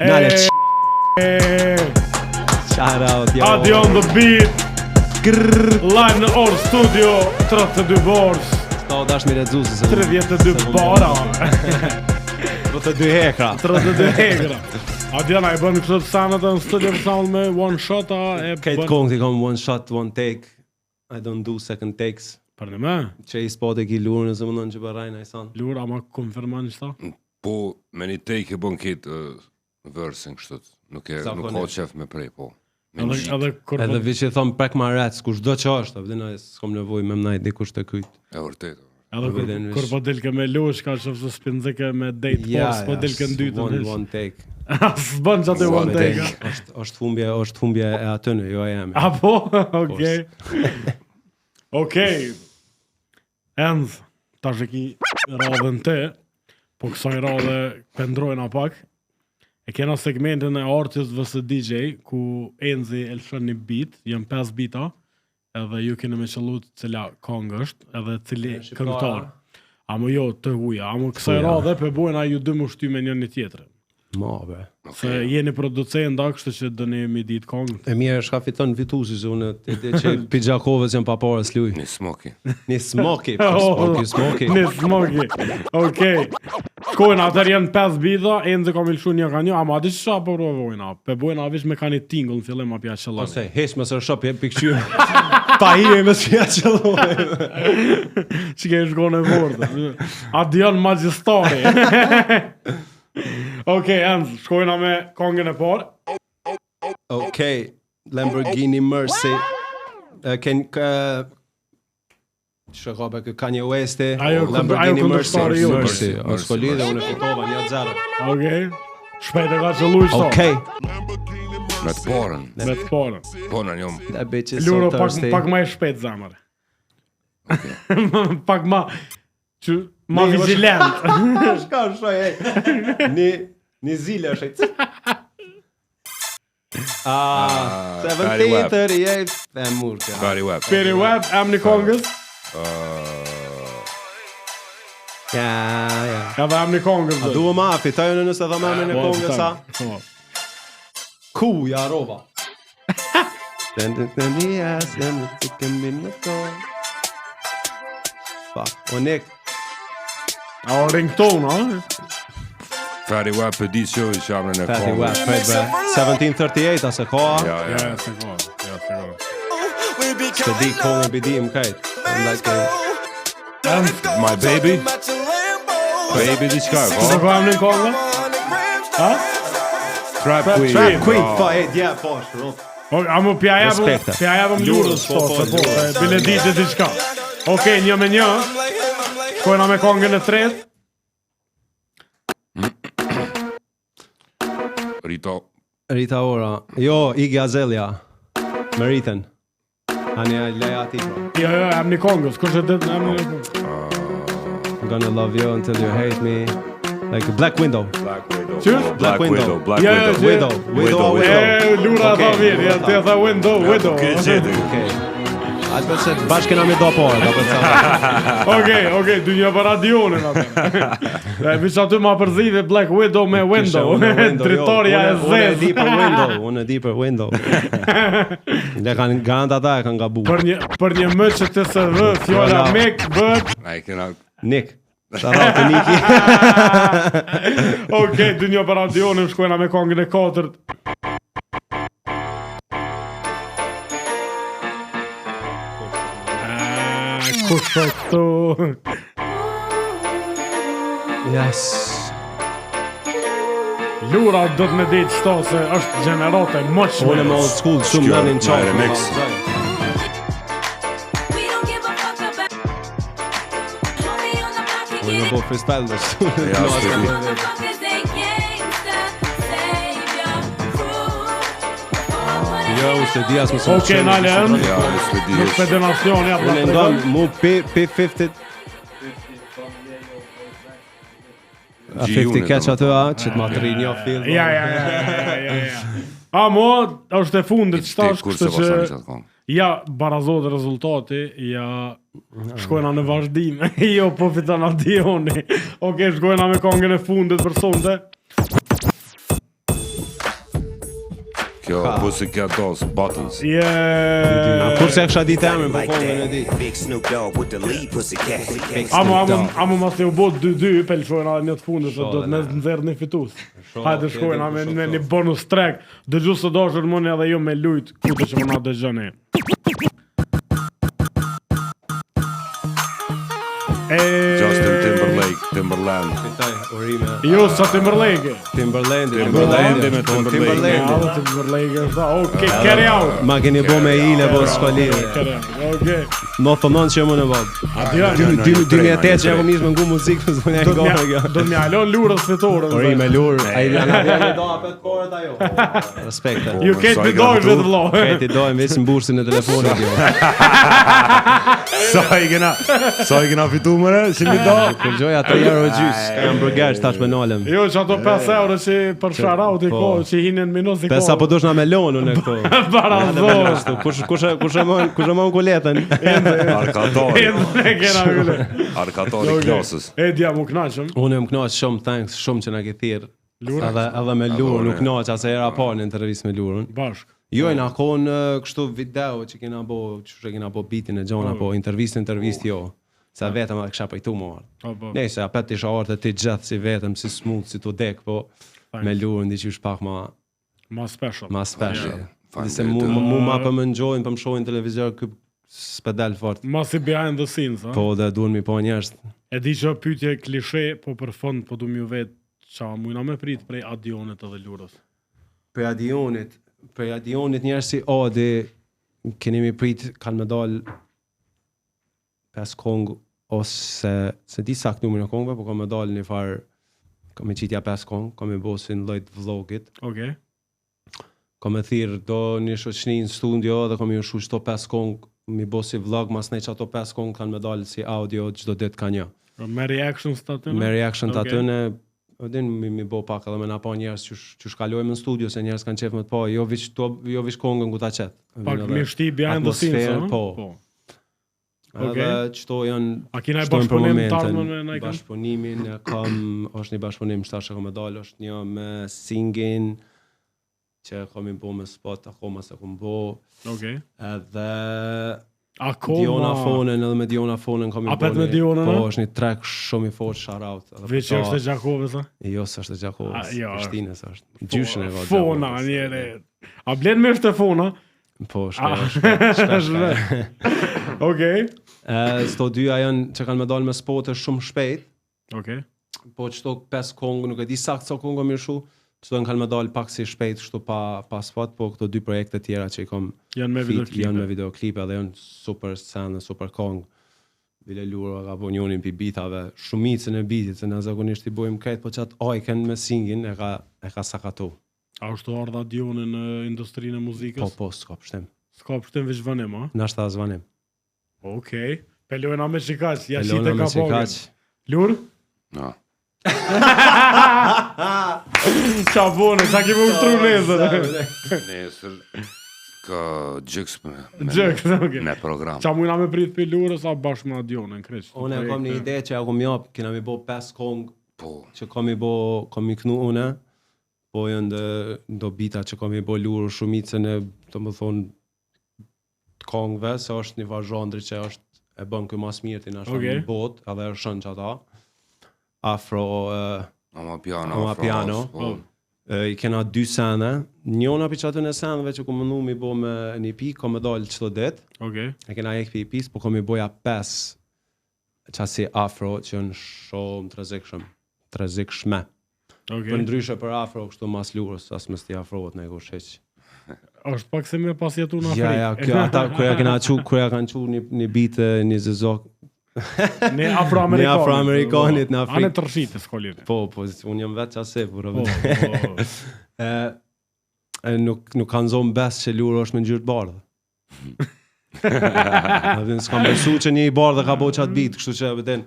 Nale Shout out yo Adi on the beat Live në Or Studio 32 bors Sta o dash mi redzusi 32 bara 32 hekra 32 hekra Adriana e bën kështë sanët në studio për samë me one shot Kate Kong ti kom one shot, one take I don't do second takes Për në me? Që i spot e ki lurë në zëmëndon që bërrajnë a i sanë Lurë, ama konfirman që ta? Po, me një take e bën kitë versin kështët Nuk ka qef me prej, po Edhe vi që i thomë prek ma rec, kush do që është Vdina s'kom nevoj me mnajt dikush të kujt E vërtet Edhe kur po delke me lush, ka që fësë spindzike me date post, po delke në dytën one take S'bën që atë one take është humbje e atënë, jo e jemi A po? Okej Okej Enz, tash e ki radhën te Po kësaj radhe pendrojna pak E kena segmentin e artist vs DJ Ku Enzi e lëshon një beat Jëm 5 beata Edhe ju keni me qëllut cila kong është Edhe cili këngëtar Amo jo të huja Amo kësaj radhe pe bojna ju dy mu shty me një tjetër Ma be Se jeni producent da kështë që dëni mi dit kong E mirë shka fiton vitusi që unë që pijakovës jam pa parës luj Një smoki Një smoki Një smoki Okej Shkojnë atër jenë 5 bida Enzi kam ilshu një ka një Ama di që qa përvojna Pe bojna vish me ka një tingull në fillim a pja qëllon Ose hesh me sër shop jep pikqyr Pa hije me së pja qëllon Që ke shkone vërde Adion Magjistari Okej, Enz, shkojna me kongën e parë Okej, Lamborghini Mercy Që ka për Kanye West Lamborghini Mercy Osko lidhe, unë e fitova, 1-0 Okej Shpejt e ka që luj shto Okej Me të parën Me të parën Po në njom Luro, pak ma e shpejt zamër Pak ma Ma vigilent Shka shoj, hej Një zile është 1738 E murke Peri Web, em një kongës Ja Edhe em një kongës A duhe ma, fitojnë nëse dhe me një kongës sa Ku, ja roba O nek A o ringtone, a? Ferry Web për di që i shamën e Fatty kongës Web, 1738 ase ka Ja, se ka Se di kongën bidi më kajt My baby Baby di qka, Që ka em një kongë? Ha? Trap Queen, po, ja, po, shërot A mu pja jabëm ljurës Bile ditë t'i qka Okej, një me një Shkojna me kongën e tret Rita Ora Jo, Iggy Azalea Me Riten Hani leja ati Jo, em një kongës Kështë e ditë em një I'm gonna love you until you hate me Like Black Widow Qysh? Black Widow Widow Lura tha mirë Të tha Window Okej Atë përse bashkë kena me do porë Okej, dy një për radionin Vish aty ma përzive Black Widow me Window Dritoria e zez Unë e di për Window Le kanë garant ata e kanë gabu Për një më që të se vë Fjolla Mek bët Nick Shara të Niki Okej, dy një për radionin Shkojna me kongën e 4 Kush e këtu Yes. Lura do të më ditë çto se është gjenerate më shumë. Unë më old school, shumë Shkjo, nani në qarë. remix. We don't give a fuck about. Money on the block, we Unë get më it. po freestyle dhe Ja, s'ke di. Motherfuckers, they gangsta. Save your crew. Jo, se di as më shumë. Okej, Nalen. Ja, s'ke di. Nuk federacion ja Unë ndonë mu P50 A 50 catch atë që të ma të rinjo film. Ja. A mo, është e fundit shtash, Kurse kështu pasani që qatë kong. ja barazot rezultati, ja shkojna në vazhdim. Jo po fiton Adioni. Okej, shkojna me kongën e fundit për sonte. Kjo Pussycat Dolls, Buttons. Yeah. Kurse e kësha ditë emrin, po kongën e di. Big Snoop Dogg with the lead Pussycat. Amo mas të u bot 2-2, pel shkojna një të fundit, se do të nëzërë një fitus. Hajde shkojna me një bonus track. Dëgju së doshër mëni edhe jo me lujt, kute që më na dëgjëni. Justin Timberland. Fitaj, urime. Jo, sa Timberlake. Timberland me Ja, Timberlake. dhe Timberlake është da. Okej, carry out. Ma keni bo me ile, bo s'kolire. Carry out, okej. Më thënon që më në vabë. Adion, 2008 që e kom ishme ngu muzikë, për zënë e do gome kjo. të më alon lurës fitore. Urime, lur. A i janë do apet korët ajo. Respekt. Ju ketë të dojsh vetë vlo. Këti dojmë veç në bursin e telefonit jo. Sa i kena fitu mëre, që mi do? Kur gjoj ato euro gjys, ka janë burger, tash me nalëm. Jo, që ato 5 euro që për sharaut i Po. ko, që hinen minus i ko. Pesa po dosh na me lonun e këto. Barazot. Kush e mon kuletën? Arkatori. E kena vile. Arkatori klasës. E dja mu knaqëm. Unë më knaq shumë, thanks shumë që na ke thirr. Lura? Edhe me Lurën, nuk ne. knaq, asa era parë në intervistë me Lurën. Bashk. Jo, na kon kështu video që kena bo, që kena bo bitin e gjona, po intervistë jo. Sa vetëm e kisha pajtu më orë. Po. Nëse apet isha orë të ti gjithë si vetëm, si smooth, si të dek, po me Lurën di që është pak Ma special. ma special. Fajnë Dise mu ma për më ngjojnë, për më shohin televizor, kë s'pedal fort. Ma si behind the scenes, ha? Po dhe duhen mi po njerëz. E di që pyetje klishe, po për fond, po du m'ju vetë qa mujna me prit prej Adionit edhe Lurës. Për Adionit njerëz si Adi, keni mi prit, kanë me dal 5 kong, ose, se di sakt numrin e kongve, po kanë me dal një farë, kam me qitja 5 kong, kam me bo si në lojt vlogit, Okej. kam me thirë do një shoqni në studio, dhe kam me shu qëto 5 kong, mi bo si vlog, mas ne që ato 5 kong kanë me dal si audio, gjdo dit ka një. Me reactions të atyne? Me reaction të Okej. atyne, din mi bo pak edhe me na pa njerëz që shkalojmë në studio, se njerëz kanë qef me të pa, jo vish kongën ku ta qet. Pak mi shti behind the scenes, ha? Po. Edhe Okej. qëto janë... A kina e shtojnë për bashkëpunim momentin. të ardhme me na i kanë? Bashkëpunimin e kam, është një bashkëpunim shtash e kam e dalë, është një me Singin, që kam i bo me spot, akoma se kam bo, Okej. edhe Akoma. Diona Fonen, edhe me Diona Fonen kam i bo. Apet me Dionën, Po, a? është një track shumë i fort, shout out. Veç që është e Gjakove, sa? Jo, së është e Gjakovës, Jo, është. Prishtinës është. Gjyshin e ka Fona, Gjakovës. njere. A blen me është e fona? Po, shpe. Okej. Sto dyja janë që kanë me dalë me spote shumë shpejt, Okej. po qëto 5 kongë, nuk e di sakt sa kongë mirë shu, qëto kanë me dalë pak si shpejt, shtu pa spot, po këto 2 projekte tjera që i kom Janë me fit, videoklipe. janë me videoklipe dhe janë super scenë, super kongë. Bile Luro ka bo njonin pi bitave, shumicën e bitit, se në zakonisht i bojmë këtë, po qatë ojken me Singin e ka sakatu. A është ardha Dioni në industrinë e muzikës? Po, s'ka pështem. S'ka pështem veç vënim, a? Nashta zvanim. Okej. Pelojna me shikaq, ja Elona shite me ka pogën. sikaq. Lur? No. Qa bone, qa kemi ushtru nezër. Nesër ka gjëks me Gjëks, okej. me program. Qa mujna me prit për Lurës, a bashkë me Adionën, kreq. Unë e kam një ide që ja kom jap, kena mi bo 5 kongë Po. që kam i knu une, po janë do bita që kam i bo Luro shumicën e, të më thonë, kongëve, se është një farë zhandri që është e bën këj mas mirë të nashtë Okej. në bot, edhe është shën që ata, afro, Ama piano. Ama piano. Po. i kena 2 sene, njona për që aty në seneve që kom mënu mi bo me një pi, kom me dalë qëto dit, Okej. e kena ek për i pis, po kom i boja 5 qasi afro që janë shumë të rrezikshëm. rrezikshme. Okej. Për ndryshe për afro kështu mas lurës, as mos t'i afrohet në kush hiç. Është pak se më pas jetu në Afrikë. Ja, kjo ata kur ja kanë çu një bitë një zezok. Ne afroamerikanët. Ne afroamerikanët në Afrikë. Anë tërshit e s'kolit. Po, unë jam vetë qase, nuk kanë zonë besë që lurë është me ngjyrë të bardhë. S'kam besu që një i bardhë ka bo qatë bitë, kështu që veten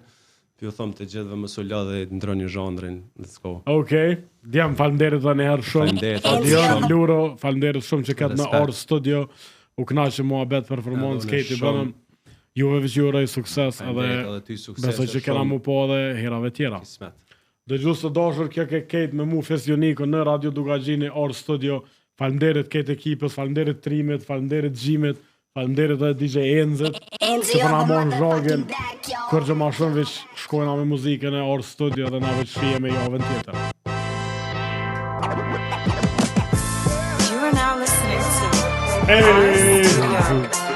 ju thom të gjithëve më sola dhe ndroni zhandrin. Let's go. Okej. Djem, faleminderit edhe një herë shumë. Faleminderit. Adion Luro, faleminderit shumë që ketë në Respekt. Or Studio. U kënaqë muhabet performance Edhe Keti unë shumë. bënëm. Juve që ju uroj sukses Faleminderit edhe edhe ty sukses. besoj që kena mu po edhe herave tjera. Kismet. Dëgjues të dashur, kjo ke Kate me mu Fesjoniko në Radio Dugagjini Or Studio. Faleminderit Kate ekipës, faleminderit Trimit, faleminderit Gjimit, faleminderit edhe DJ Enzet, që po na morën zhogën. Kur që ma shumë veç shkojna me muzikën e Or Studio dhe na veç shije me javën tjetër. You are now listening to Hey! Studio.